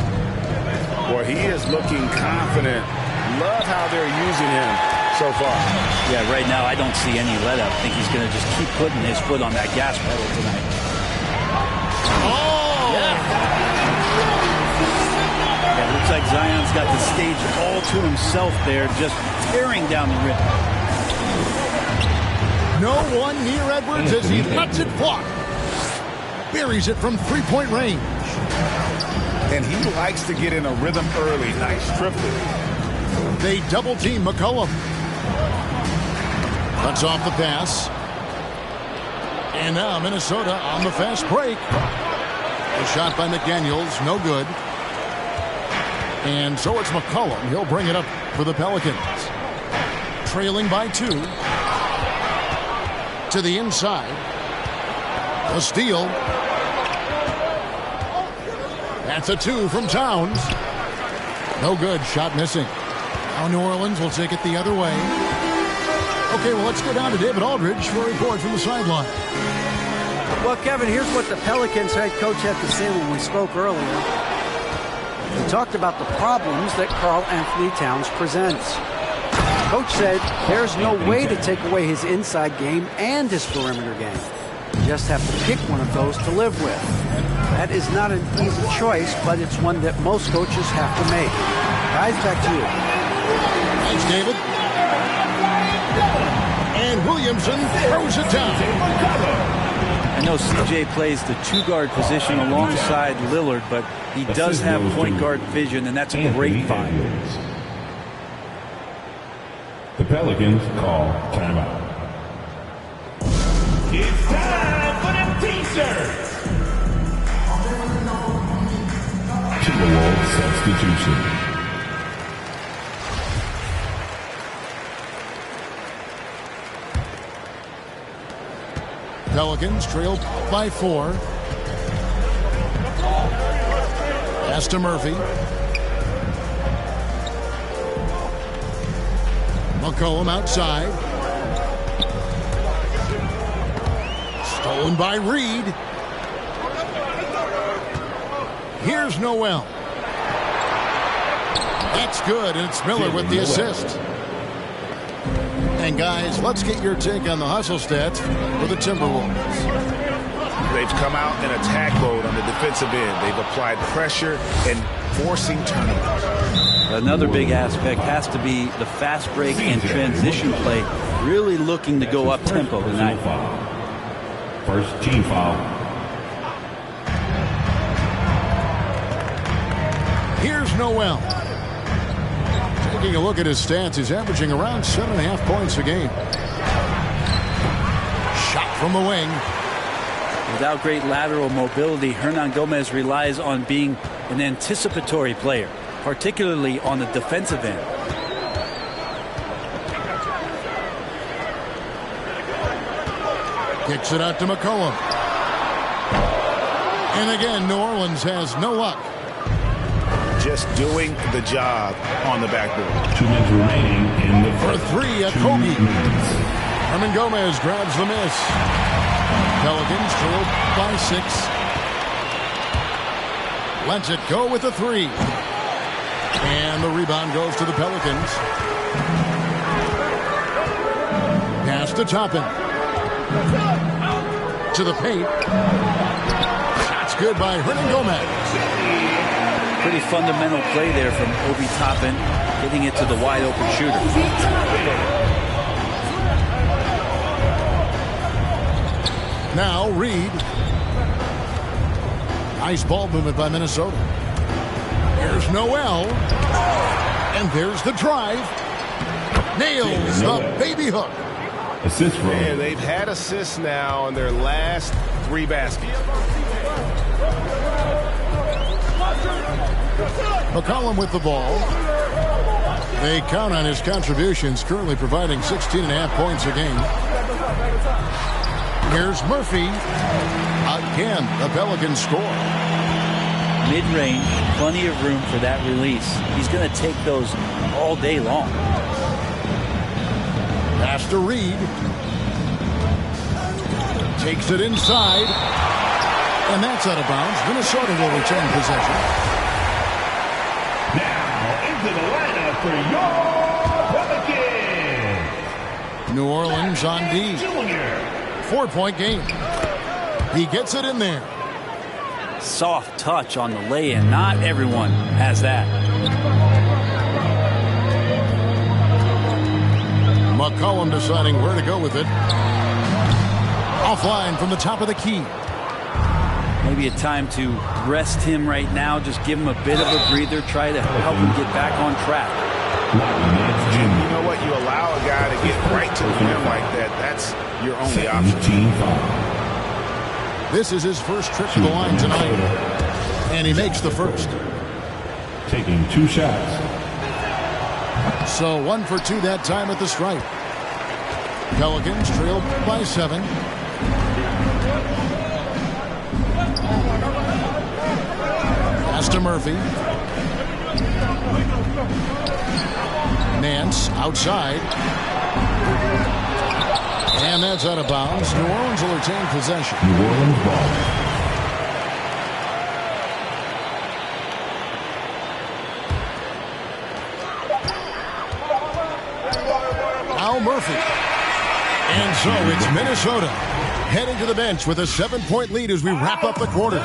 Boy, he is looking confident. Love how they're using him so far. Yeah, right now I don't see any let up. I think he's going to just keep putting his foot on that gas pedal tonight. Oh! Yeah, it looks like Zion's got the stage all to himself there, just tearing down the rim. No one near Edwards as he lets it fly. Buries it from three-point range. And he likes to get in a rhythm early. Nice triplet. They double-team McCollum. Cuts off the pass. And now Minnesota on the fast break. The shot by McDaniels, no good. And so it's McCollum. He'll bring it up for the Pelicans. Trailing by 2. To the inside. A steal. That's a 2 from Towns. No good. Shot missing. Now New Orleans will take it the other way. Okay, well, let's go down to David Aldridge for a report from the sideline. Well, Kevin, here's what the Pelicans head coach had to say when we spoke earlier. He talked about the problems that Karl Anthony Towns presents. Coach said there's no way to take away his inside game and his perimeter game. You just have to pick one of those to live with. That is not an easy choice, but it's one that most coaches have to make. Guys, back to you. Thanks, David. And Williamson throws it down. I know CJ plays the two-guard position alongside Lillard, but he does have point guard vision, and that's a great find. The Pelicans call timeout. It's time for them T-shirts. Timberwolves substitution. Pelicans trail by 4. Pass to Murphy. McCollum outside. Stolen by Reed. Here's Noel. That's good, and it's Miller with the assist. And guys, let's get your take on the hustle stats for the Timberwolves. They've come out in attack mode on the defensive end. They've applied pressure and forcing turnovers. Another big aspect has to be the fast break and transition play. Really looking to go up tempo tonight. First team foul. Here's Noel. Taking a look at his stats, he's averaging around 7.5 points a game. Shot from the wing. Without great lateral mobility, Hernangomez relies on being an anticipatory player, particularly on the defensive end. Kicks it out to McCollum. And again, New Orleans has no luck. Just doing the job on the backboard. 2 minutes remaining in the For first. 3 at Kobe. Hernangomez grabs the miss. Pelicans trail by 6. Lets it go with a 3. And the rebound goes to the Pelicans. Pass to Toppin. To the paint. Shot's good by Hernangomez. Pretty fundamental play there from Obi Toppin, getting it to the wide open shooter. Now Reed. Nice ball movement by Minnesota. Here's Noel. And there's the drive. Nails the baby hook. Assist roll. And they've had assists now on their last 3 baskets. McCollum with the ball. They count on his contributions, currently providing 16.5 points a game. Here's Murphy. Again, the Pelicans score. Mid-range, plenty of room for that release. He's going to take those all day long. Pass to Reed. Takes it inside. And that's out of bounds. Minnesota will return possession. Into the lineup for your Pelicans. New Orleans on D. 4-point game. He gets it in there. Soft touch on the lay-in. Not everyone has that. McCollum deciding where to go with it. Offline from the top of the key. Maybe a time to rest him right now. Just give him a bit of a breather. Try to help him get back on track. You know what? You allow a guy to get right to the rim like that. That's your only option. This is his first trip to the line tonight. And he makes the first. Taking 2 shots. So 1 for 2 that time at the stripe. Pelicans trailed by 7. Pass to Murphy. Nance outside. And that's out of bounds. New Orleans will retain possession. New Orleans ball. Al Murphy. And so it's Minnesota heading to the bench with a 7-point lead as we wrap up the quarter.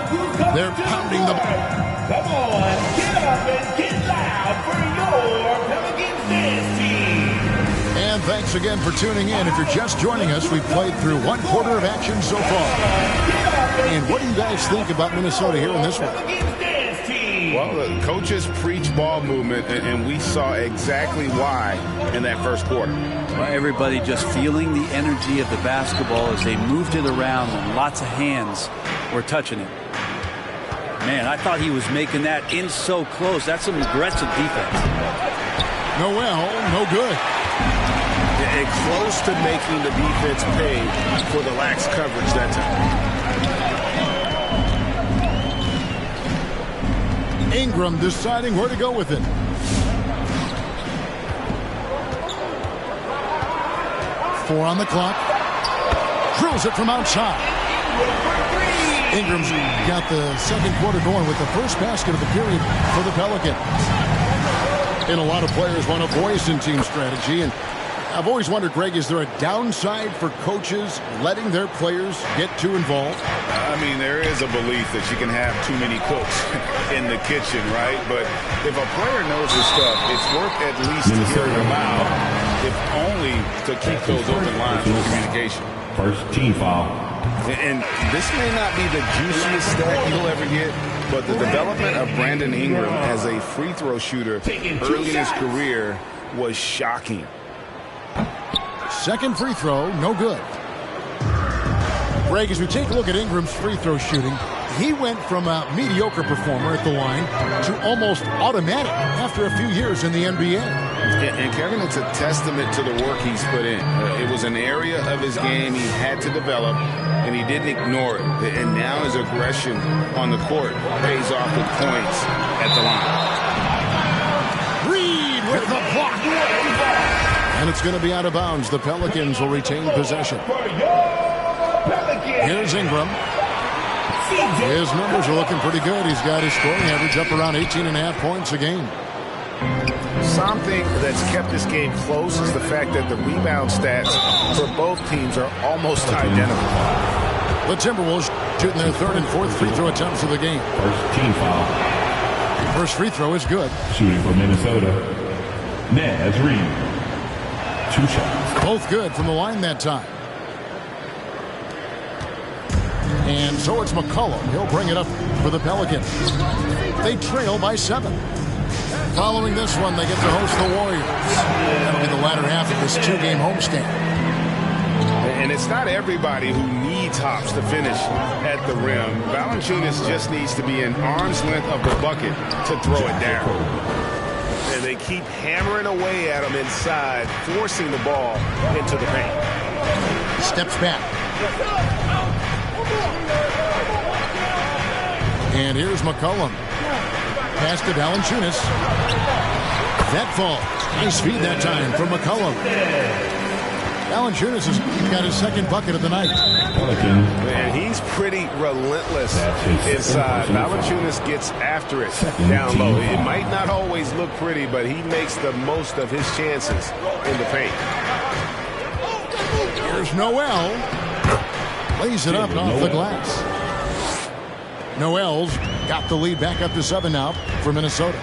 They're pounding the ball. Come on, get up and get loud for your Pelicans dance team. And thanks again for tuning in. If you're just joining us, we've played through one quarter of action so far. And what do you guys think about Minnesota here in this one? Well, the coaches preach ball movement, and we saw exactly why in that first quarter. Well, everybody just feeling the energy of the basketball as they moved it around and lots of hands were touching it. Man, I thought he was making that in so close. That's some aggressive defense. Noel, no good. And close to making the defense pay for the lax coverage that time. Ingram deciding where to go with it. Four on the clock. Drills it from outside. Ingram's got the second quarter going with the first basket of the period for the Pelicans. And a lot of players want a voice in team strategy. And I've always wondered, Greg, is there a downside for coaches letting their players get too involved? I mean, there is a belief that you can have too many cooks in the kitchen, right? But if a player knows his stuff, it's worth at least hearing them out, if only to keep those open lines of communication. First team foul. And this may not be the juiciest stat you'll ever get, but the development of Brandon Ingram as a free throw shooter early in his career was shocking. Second free throw, no good. Greg, as we take a look at Ingram's free throw shooting, he went from a mediocre performer at the line to almost automatic after a few years in the NBA. And Kevin, it's a testament to the work he's put in. It was an area of his game he had to develop, and he didn't ignore it. And now his aggression on the court pays off with points at the line. Reed with the block. And it's going to be out of bounds. The Pelicans will retain possession. Here's Ingram. His numbers are looking pretty good. He's got his scoring average up around 18.5 points a game. Something that's kept this game close is the fact that the rebound stats for both teams are almost identical. The Timberwolves shooting their third and fourth free throw attempts of the game. First team foul. First free throw is good. Shooting for Minnesota. Naz Reid. 2 shots. Both good from the line that time. And so it's McCollum. He'll bring it up for the Pelicans. They trail by 7. Following this one, they get to host the Warriors. That'll be the latter half of this 2-game homestand. And it's not everybody who needs hops to finish at the rim. Valanciunas just needs to be an arm's length of the bucket to throw it down. And they keep hammering away at him inside, forcing the ball into the paint. Steps back. And here's McCollum. Pass to Valanciunas. That fall. Nice feed that time from McCollum. Valanciunas has got his second bucket of the night. Man, he's pretty relentless inside. Valanciunas gets after it down low. It might not always look pretty, but he makes the most of his chances in the paint. Here's Noel. Lays it up off the glass. Noel's got the lead back up to 7 now for Minnesota.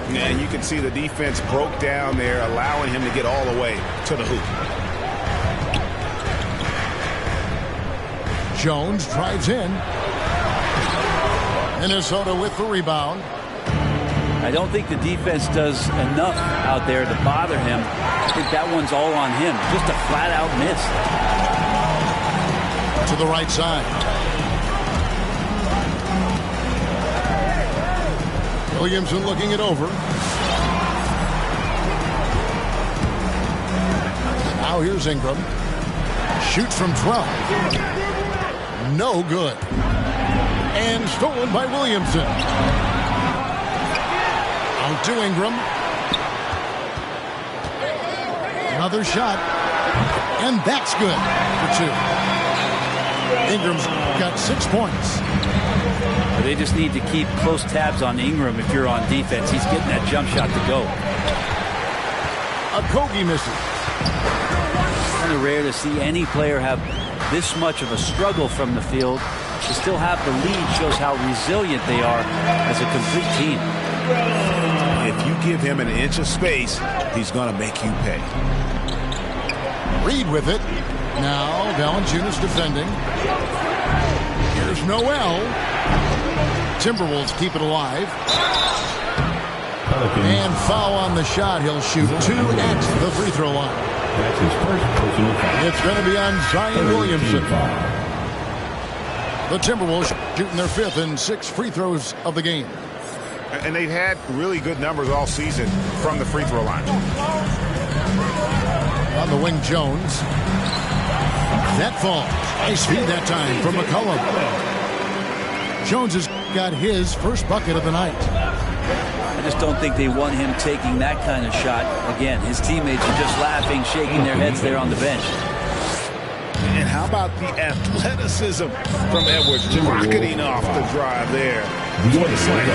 And you can see the defense broke down there, allowing him to get all the way to the hoop. Jones drives in. Minnesota with the rebound. I don't think the defense does enough out there to bother him. I think that one's all on him. Just a flat-out miss. To the right side. Williamson looking it over. Now here's Ingram. Shoots from 12. No good. And stolen by Williamson. Out to Ingram. Now Another shot. And that's good for 2. Ingram's got 6 points. They just need to keep close tabs on Ingram if you're on defense. He's getting that jump shot to go. Okogie misses. Kind of rare to see any player have this much of a struggle from the field. To still have the lead shows how resilient they are as a complete team. If you give him an inch of space, he's going to make you pay. Reed with it. Now Valanciunas defending. Here's Noel. Timberwolves keep it alive. And foul on the shot. He'll shoot 2 at the free throw line. That's his first personal foul. It's going to be on Zion Williamson. The Timberwolves shooting their 5th and 6th free throws of the game. And they've had really good numbers all season from the free throw line. On the wing, Jones. That falls. Nice feed that time from McCollum. Jones has got his first bucket of the night. I just don't think they want him taking that kind of shot. Again, his teammates are just laughing, shaking their heads there on the bench. And how about the athleticism from Edwards rocketing off the drive there for the slam.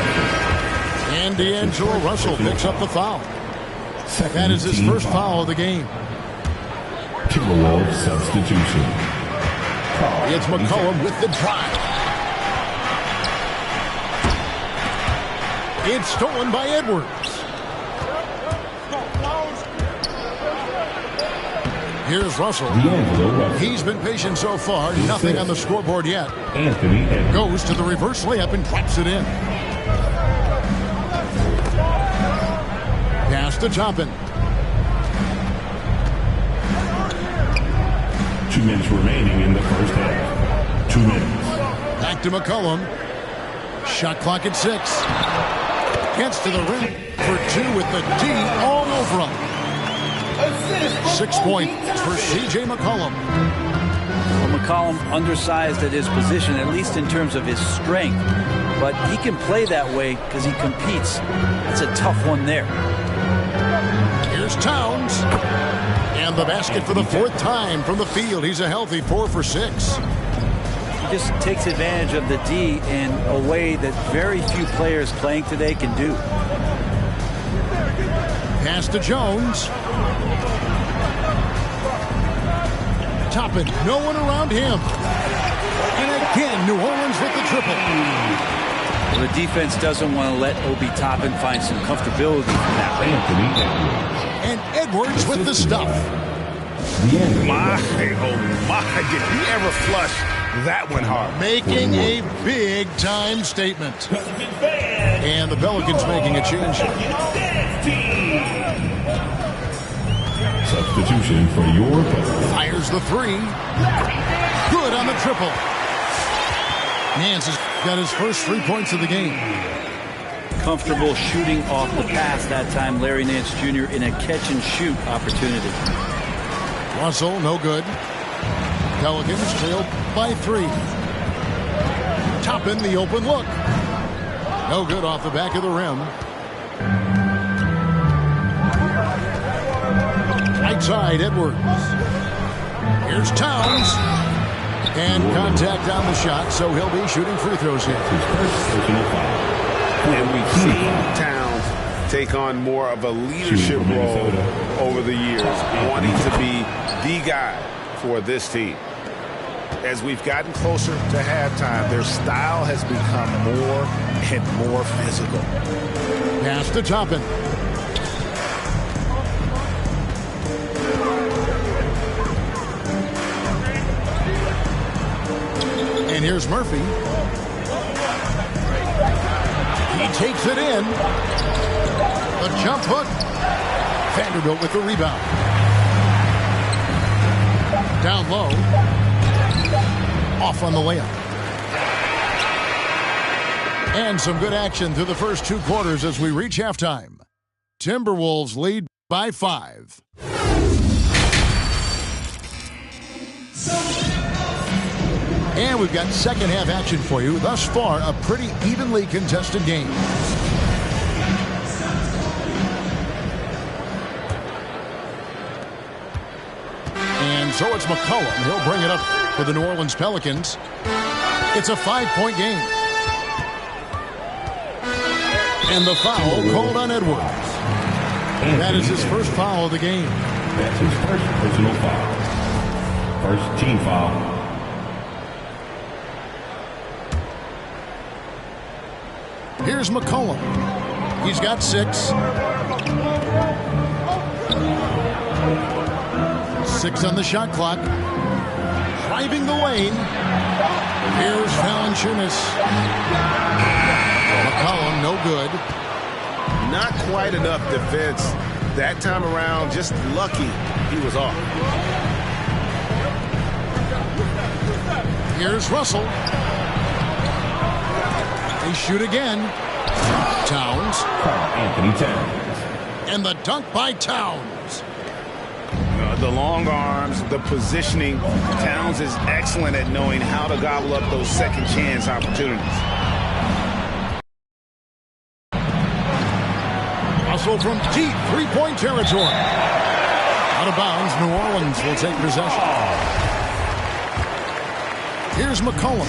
And D'Angelo Russell picks up the foul. That is his first foul of the game. Timberwolves substitution. It's McCollum with the drive. It's stolen by Edwards. Here's Russell. He's been patient so far. Nothing on the scoreboard yet. Anthony goes to the reverse layup and traps it in. Pass to Toppin. 2 minutes remaining in the first half. 2 minutes. Back to McCollum. Shot clock at 6. Gets to the rim for 2 with the D all over him. 6 points for C.J. McCollum. Well, McCollum undersized at his position, at least in terms of his strength. But he can play that way because he competes. That's a tough one there. Here's Towns. And the basket for the 4th time from the field. He's a healthy 4 for 6. He just takes advantage of the D in a way that very few players playing today can do. Pass to Jones. Toppin, no one around him. And again, New Orleans with the triple. Well, the defense doesn't want to let Obi Toppin find some comfortability from that range. And Edwards with the stuff. My, oh my, did he ever flush that one hard? Making a big-time statement. And the Pelicans making a change. Substitution for your Pelicans. Fires the 3. Good on the triple. Nance has got his first 3 points of the game. Comfortable shooting off the pass that time, Larry Nance Jr. in a catch-and-shoot opportunity. Russell, no good. Pelicans trail by 3. Toppin, the open look. No good off the back of the rim. Right side, Edwards. Here's Towns. And contact on the shot, so he'll be shooting free throws here. And we've seen Towns take on more of a leadership role over the years, wanting to be the guy for this team. As we've gotten closer to halftime, their style has become more and more physical. Pass to Toppin. And here's Murphy. He takes it in. The jump hook. Vanderbilt with the rebound. Down low. Off on the layup. And some good action through the first 2 quarters as we reach halftime. Timberwolves lead by 5. And we've got second half action for you. Thus far, a pretty evenly contested game. And so it's McCollum. He'll bring it up for the New Orleans Pelicans. It's a 5-point game. And the foul called on Edwards. That is his first foul of the game. That's his first personal foul. First team foul. Here's McCollum. He's got 6. 6 on the shot clock. Driving the lane. Here's Valanciunas. McCollum, no good. Not quite enough defense that time around. Just lucky he was off. Here's Russell. They shoot again. Towns. Anthony Towns. And the dunk by Towns. The long arms, the positioning. Towns is excellent at knowing how to gobble up those second chance opportunities. Russell from deep 3-point territory. Out of bounds, New Orleans will take possession. Here's McCollum.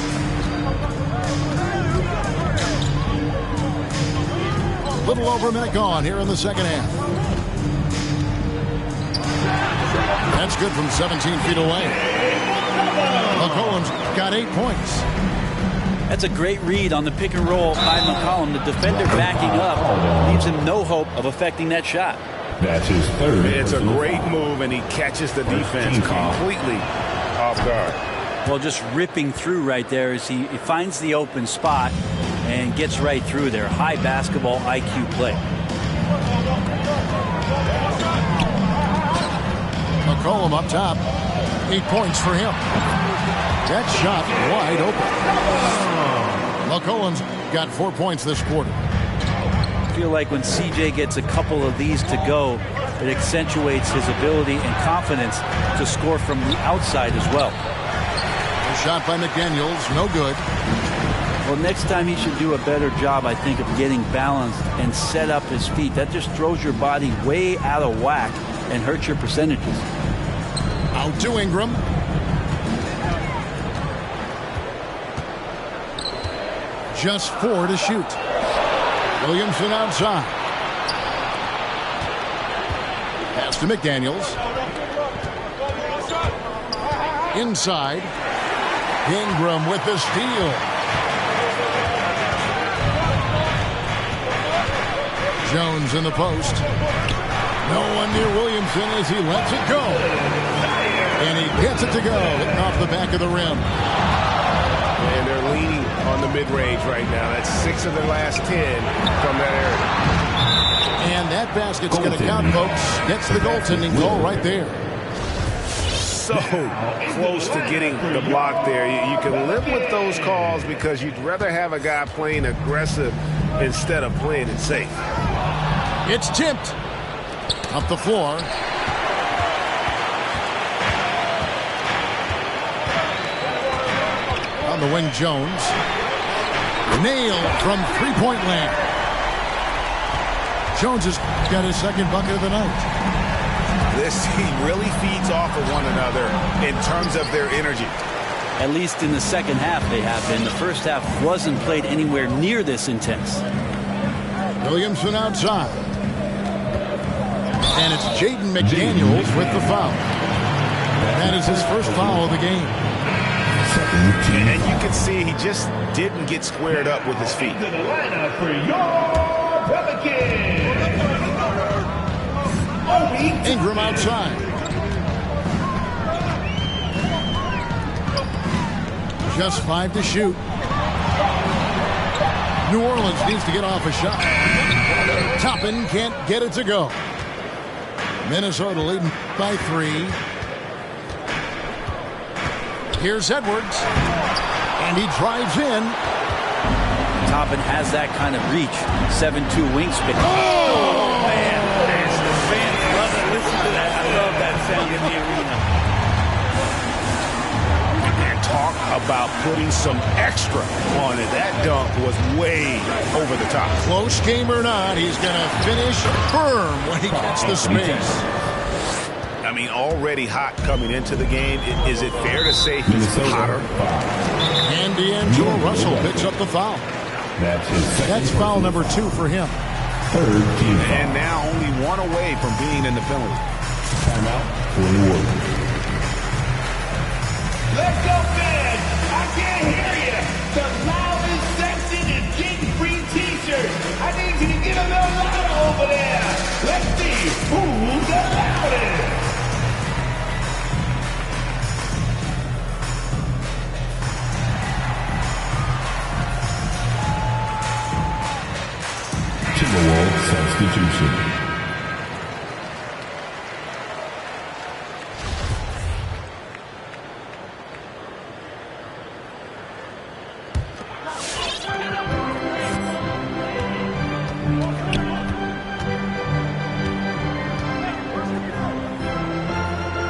Little over a minute gone here in the second half. That's good from 17 feet away. McCollum's got 8 points. That's a great read on the pick and roll by McCollum. The defender backing up leaves him no hope of affecting that shot. That's his third. It's a great move, and he catches the defense completely off guard. Well, just ripping through right there as he finds the open spot and gets right through there. High basketball IQ play. McCollum up top. 8 points for him. That shot wide open. McCollum's got 4 points this quarter. I feel like when CJ gets a couple of these to go, it accentuates his ability and confidence to score from the outside as well. A shot by McDaniels, no good. Well, next time he should do a better job, I think, of getting balanced and set up his feet. That just throws your body way out of whack and hurts your percentages. Out to Ingram. Just 4 to shoot. Williamson outside. Pass to McDaniels. Inside. Ingram with the steal. Jones in the post. No one near Williamson as he lets it go. And he gets it to go, hitting off the back of the rim. And they're leaning on the mid-range right now. That's 6 of their last 10 from that area. And that basket's going to count, folks. Gets the goaltending goal right there. So close to getting the block there. You can live with those calls because you'd rather have a guy playing aggressive instead of playing it safe. It's tipped. Up the floor. On the wing, Jones. Nailed from three-point land. Jones has got his second bucket of the night. This team really feeds off of one another in terms of their energy. At least in the second half they have been. The first half wasn't played anywhere near this intense. Williamson outside. And it's Jaden McDaniels with the foul. That is his first foul of the game. And you can see he just didn't get squared up with his feet. To the lineup for your Pelicans. Ingram outside. Just 5 to shoot. New Orleans needs to get off a shot. Toppin can't get it to go. Minnesota leading by 3. Here's Edwards. And he drives in. Toppin has that kind of reach. 7'2" wingspan. Oh, man. The fans love it. Listen to that. I love that sound in the arena. And talk about putting some extra on it. That dunk was way over the top. Close game or not, he's going to finish firm when he gets the space. I mean, already hot coming into the game. Is it fair to say he's hotter? And D'Angelo Russell picks up the foul. That's foul number 2 for him. And now only one away from being in the penalty. Timeout for the Warriors. Let's go, fans! I can't hear you. The loudest section is getting free T-shirts. I need you to get a little louder over there. Let's see who's the loudest. Timberwolves substitution.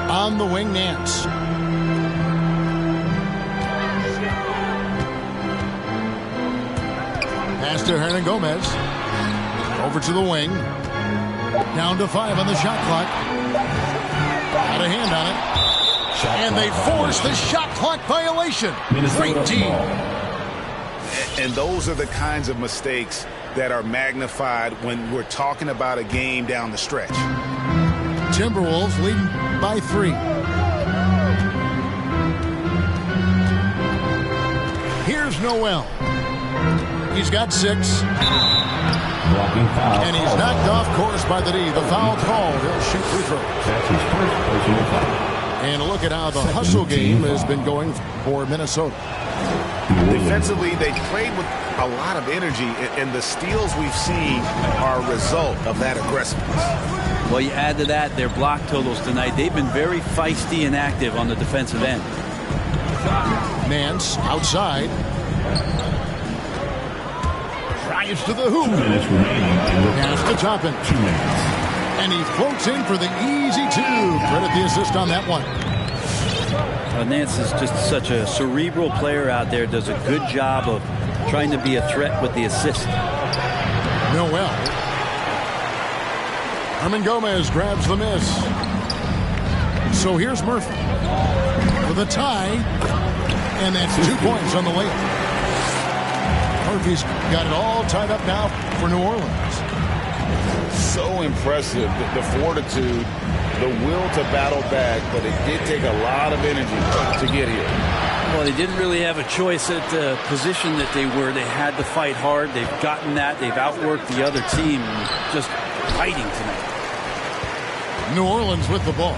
On the wing, Nance. Pass to Hernan Gomez. Over to the wing. Down to 5 on the shot clock. Got a hand on it. And they force the shot clock violation. Great team. And those are the kinds of mistakes that are magnified when we're talking about a game down the stretch. Timberwolves leading by 3. Here's Noel. He's got 6. And he's knocked off course by the D. The foul called. He'll shoot free throws. That's his first personal foul. And look at how the hustle game has been going for Minnesota. Defensively, they played with a lot of energy, and the steals we've seen are a result of that aggressiveness. Well, you add to that their block totals tonight. They've been very feisty and active on the defensive end. Nance outside. Drives to the hoop. 2 minutes remaining. Pass to Toppin. 2 minutes. And he floats in for the easy 2. Credit the assist on that one. Nance is just such a cerebral player out there. Does a good job of trying to be a threat with the assist. Noel. Hernan Gomez grabs the miss. So here's Murphy with a tie. And that's 2 points on the layup. Murphy's got it all tied up now for New Orleans. So impressive, the fortitude, the will to battle back, but it did take a lot of energy to get here. Well, they didn't really have a choice at the position that they were. They had to fight hard. They've gotten that. They've outworked the other team. Just fighting tonight. New Orleans with the ball.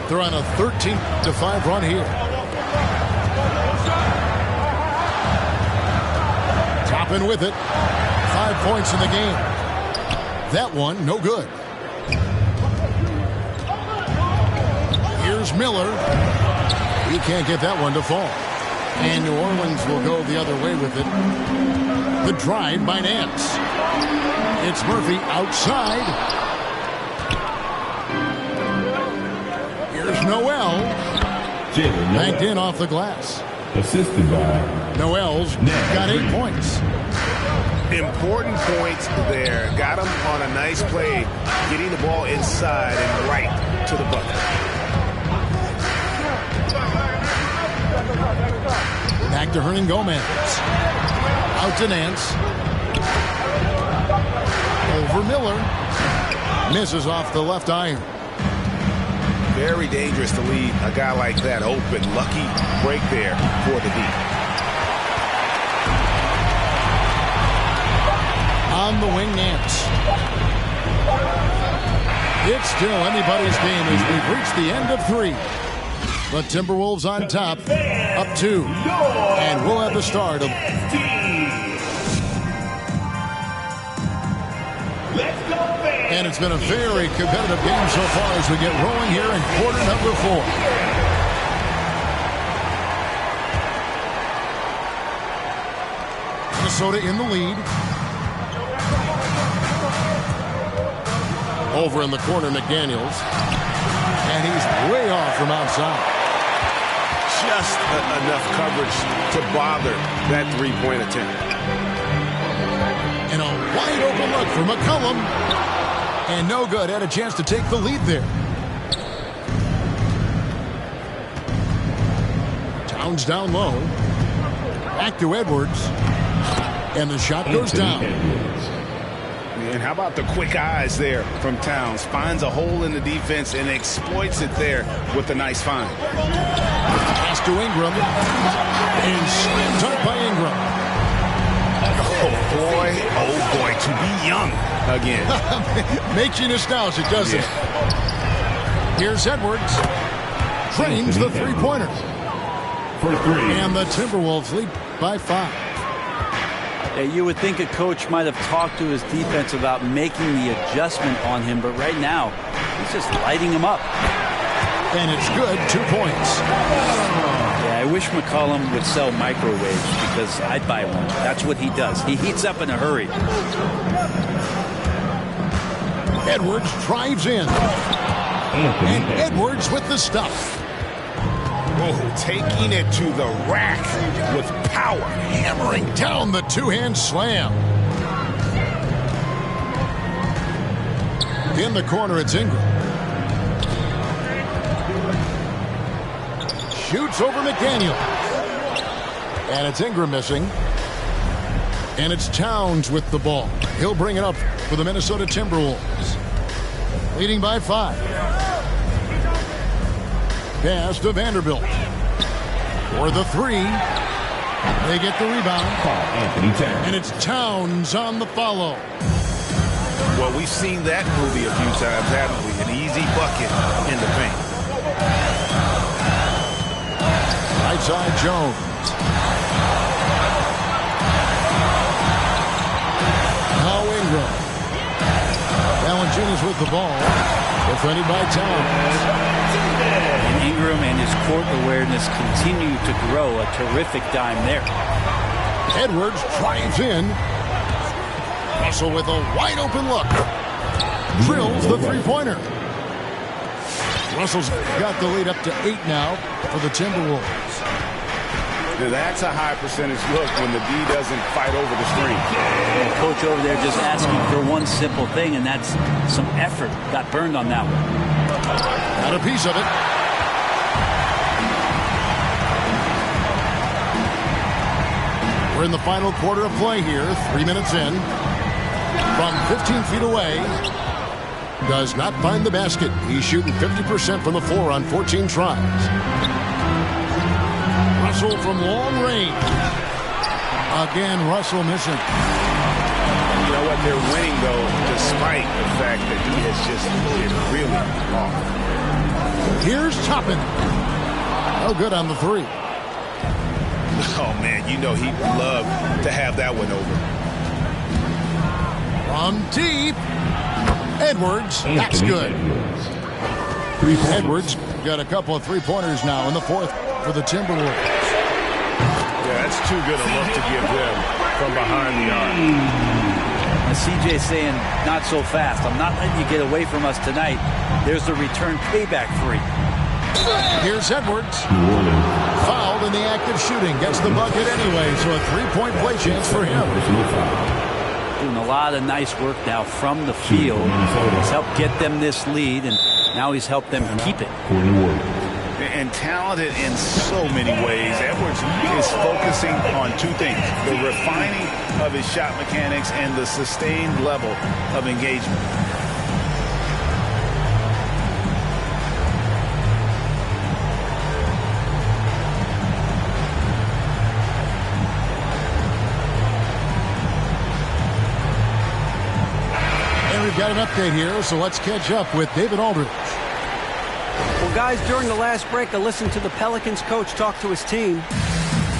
They're on a 13-5 run here. Toppin with it. 5 points in the game. That one, no good. Here's Miller. He can't get that one to fall. And New Orleans will go the other way with it. The drive by Nance. It's Murphy outside. Here's Noel. Banked in off the glass. Assisted by Noel's got 8 points. Important points there. Got him on a nice play, getting the ball inside and right to the bucket. Back to Hernan Gomez. Out to Nance. Over Miller. Misses off the left iron. Very dangerous to leave a guy like that open. Lucky break there for the D. On the wing, Nance. It's still anybody's game as we've reached the end of 3. The Timberwolves on top, up 2. And we'll have the start of... And it's been a very competitive game so far as we get rolling here in quarter number 4. Minnesota in the lead. Over in the corner, McDaniels. And he's way off from outside. Just enough coverage to bother that three-point attempt. And a wide open look for McCollum. And no good. Had a chance to take the lead there. Bounds down low. Back to Edwards. And the shot goes down. And how about the quick eyes there from Towns? Finds a hole in the defense and exploits it there with a nice find. Pass to Ingram. And slam dunk by Ingram. Oh boy, to be young again. Makes you nostalgic, doesn't it? Here's Edwards. Drains the three-pointer. And the Timberwolves lead by 5. Yeah, you would think a coach might have talked to his defense about making the adjustment on him, but right now, he's just lighting him up. And it's good, 2 points. Yeah, I wish McCollum would sell microwaves because I'd buy one. That's what he does. He heats up in a hurry. Edwards drives in. And Edwards with the stuff. Oh, taking it to the rack with power. Hammering down the two-hand slam. In the corner, it's Ingram. Shoots over McDaniel. And it's Ingram missing. And it's Towns with the ball. He'll bring it up for the Minnesota Timberwolves. Leading by 5. Pass to Vanderbilt. For the 3. They get the rebound. And it's Towns on the follow. Well, we've seen that movie a few times, haven't we? An easy bucket in the paint. Right side, Jones. Now Ingram. Valanciunas with the ball. Defended by Towns. Ingram and his court awareness continue to grow. A terrific dime there. Edwards drives in. Russell with a wide open look. Drills the three-pointer. Russell's got the lead up to 8 now for the Timberwolves. Now that's a high percentage look when the D doesn't fight over the screen. And coach over there just asking for one simple thing, and that's some effort. Got burned on that one. Got a piece of it. We're in the final quarter of play here. 3 minutes in. From 15 feet away. Does not find the basket. He's shooting 50% from the floor on 14 tries. Russell from long range. Again, Russell missing. You know what? They're winning, though, despite the fact that he has just been really off. Here's Toppin. No good on the 3. Oh, man, you know he'd love to have that one over. From deep. Edwards. That's good. Edwards got a couple of three-pointers now in the 4th for the Timberwolves. Yeah, that's too good a look to give him from behind the arc. CJ saying, not so fast. I'm not letting you get away from us tonight. There's the return payback 3. Here's Edwards. Fouled in the act of shooting. Gets the bucket anyway, so a 3-point play chance for him. Doing a lot of nice work now from the field. He's helped get them this lead, and now he's helped them keep it. And talented in so many ways. Edwards is focusing on 2 things: the refining of his shot mechanics and the sustained level of engagement. And we've got an update here, so let's catch up with David Aldridge. Well, guys, during the last break, I listened to the Pelicans coach talk to his team.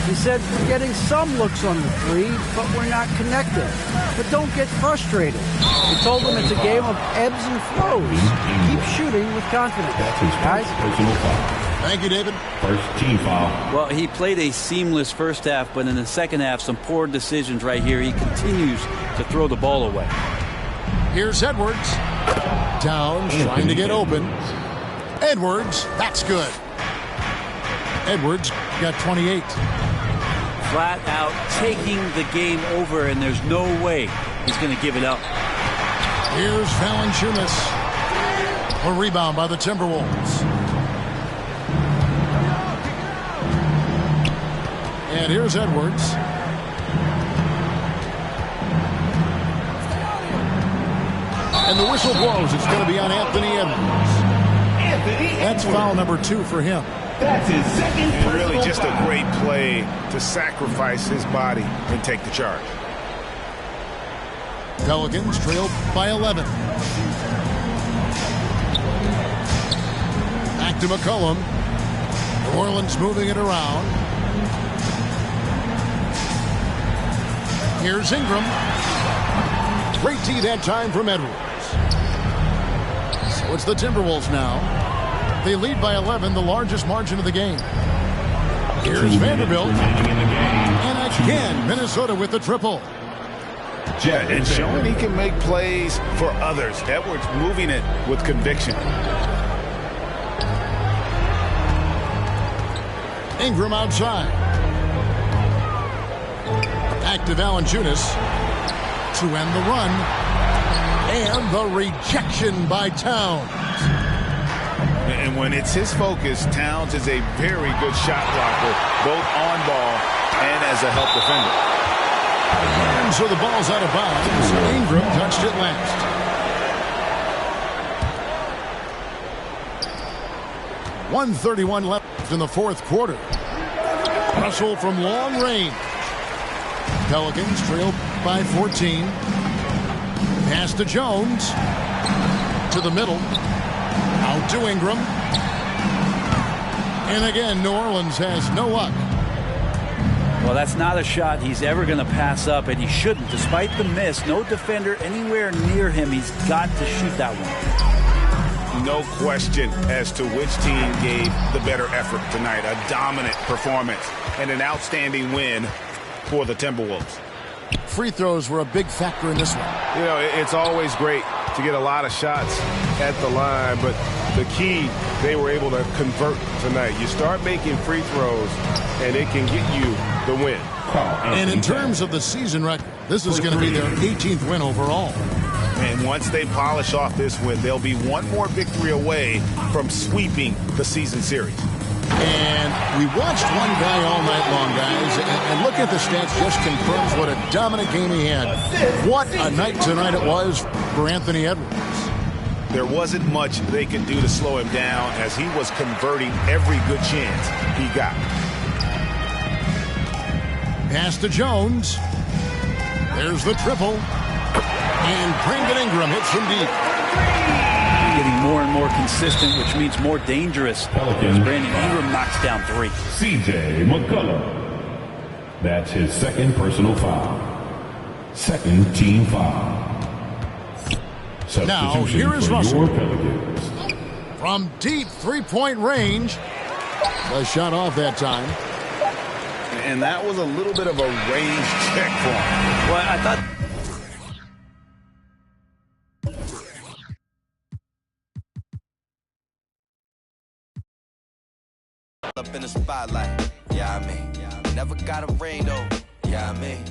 He said, we're getting some looks on the 3, but we're not connected. But don't get frustrated. He told them it's a game of ebbs and flows. Keep shooting with confidence. Guys? Thank you, David. First team foul. Well, he played a seamless first half, but in the second half, some poor decisions right here. He continues to throw the ball away. Here's Edwards. Towns trying to get open. Edwards, that's good. Edwards got 28. Flat out taking the game over, and there's no way he's going to give it up. Here's Valanciunas. A rebound by the Timberwolves. And here's Edwards. And the whistle blows. It's going to be on Anthony Edwards. That's foul number 2 for him. That's his second. And really just a great play to sacrifice his body and take the charge. Pelicans trailed by 11. Back to McCollum. New Orleans moving it around. Here's Ingram. Great D that time from Edwards. So it's the Timberwolves now. They lead by 11, the largest margin of the game. Here's Vanderbilt. And again, Minnesota with the triple. And showing he can make plays for others. Edwards moving it with conviction. Ingram outside. Active Valanciunas to end the run. And the rejection by Towns. And when it's his focus, Towns is a very good shot blocker, both on ball and as a help defender. And so the ball's out of bounds. Ingram touched it last. .131 left in the fourth quarter. Russell from long range. Pelicans trail by 14. Pass to Jones. To the middle. Out to Ingram. And again, New Orleans has no luck. Well, that's not a shot he's ever going to pass up, and he shouldn't. Despite the miss, no defender anywhere near him. He's got to shoot that one. No question as to which team gave the better effort tonight. A dominant performance and an outstanding win for the Timberwolves. Free throws were a big factor in this one. You know, it's always great to get a lot of shots at the line, but the key, they were able to convert tonight. You start making free throws, and it can get you the win. And in terms of the season record, this is going to be their 18th win overall. And once they polish off this win, they'll be one more victory away from sweeping the season series. And we watched one guy all night long, guys, and look at the stats, just confirms what a dominant game he had. What a night tonight it was for Anthony Edwards. There wasn't much they could do to slow him down as he was converting every good chance he got. Pass to Jones. There's the triple. And Brandon Ingram hits from deep. Getting more and more consistent, which means more dangerous. As Brandon Ingram knocks down 3. C.J. McCollum. That's his second personal foul. Second team foul. Now, here is Russell. Pelicans. From deep three-point range. A shot off that time. And that was a little bit of a range check for him. Well, I thought... Up in the spotlight, yeah, I mean, never gotta rain though, yeah, I mean,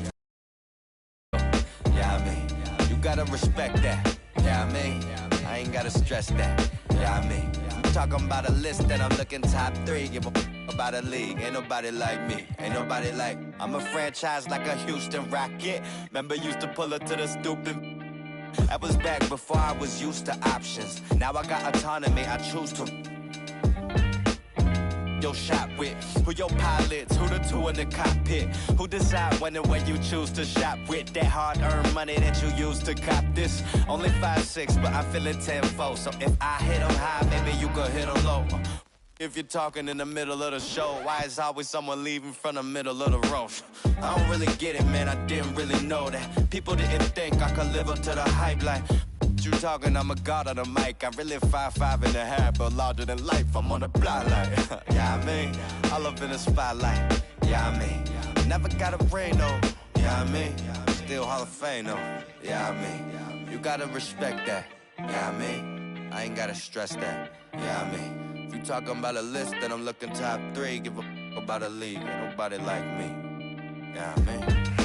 you gotta respect that, yeah, I mean, I ain't gotta stress that, yeah, I mean, I'm talking about a list that I'm looking top 3, give a about a league, ain't nobody like me, ain't nobody like, I'm a franchise like a Houston Rocket, remember used to pull up to the stupid. That was back before I was used to options, now I got autonomy, I choose to. Your shot with, who your pilots, who the 2 in the cockpit, who decide when and where you choose to shop with that hard-earned money that you use to cop this. Only 5'6", but I'm feeling 10-4, so if I hit them high, maybe you could hit them low. If you're talking in the middle of the show, why is always someone leaving from the middle of the road? I don't really get it, man, I didn't really know that. People didn't think I could live up to the hype like... You talking, I'm a god on the mic. I'm really 5'5.5", but larger than life. I'm on the block like, yeah, I mean, all up in the spotlight, yeah, I mean, never got a brain though, yeah, I mean, still Hall of Fame though, yeah, I mean, you gotta respect that, yeah, I mean, I ain't gotta stress that, yeah, I mean, if you talking about a list, then I'm looking top 3, give a about a league, ain't nobody like me, yeah, I mean.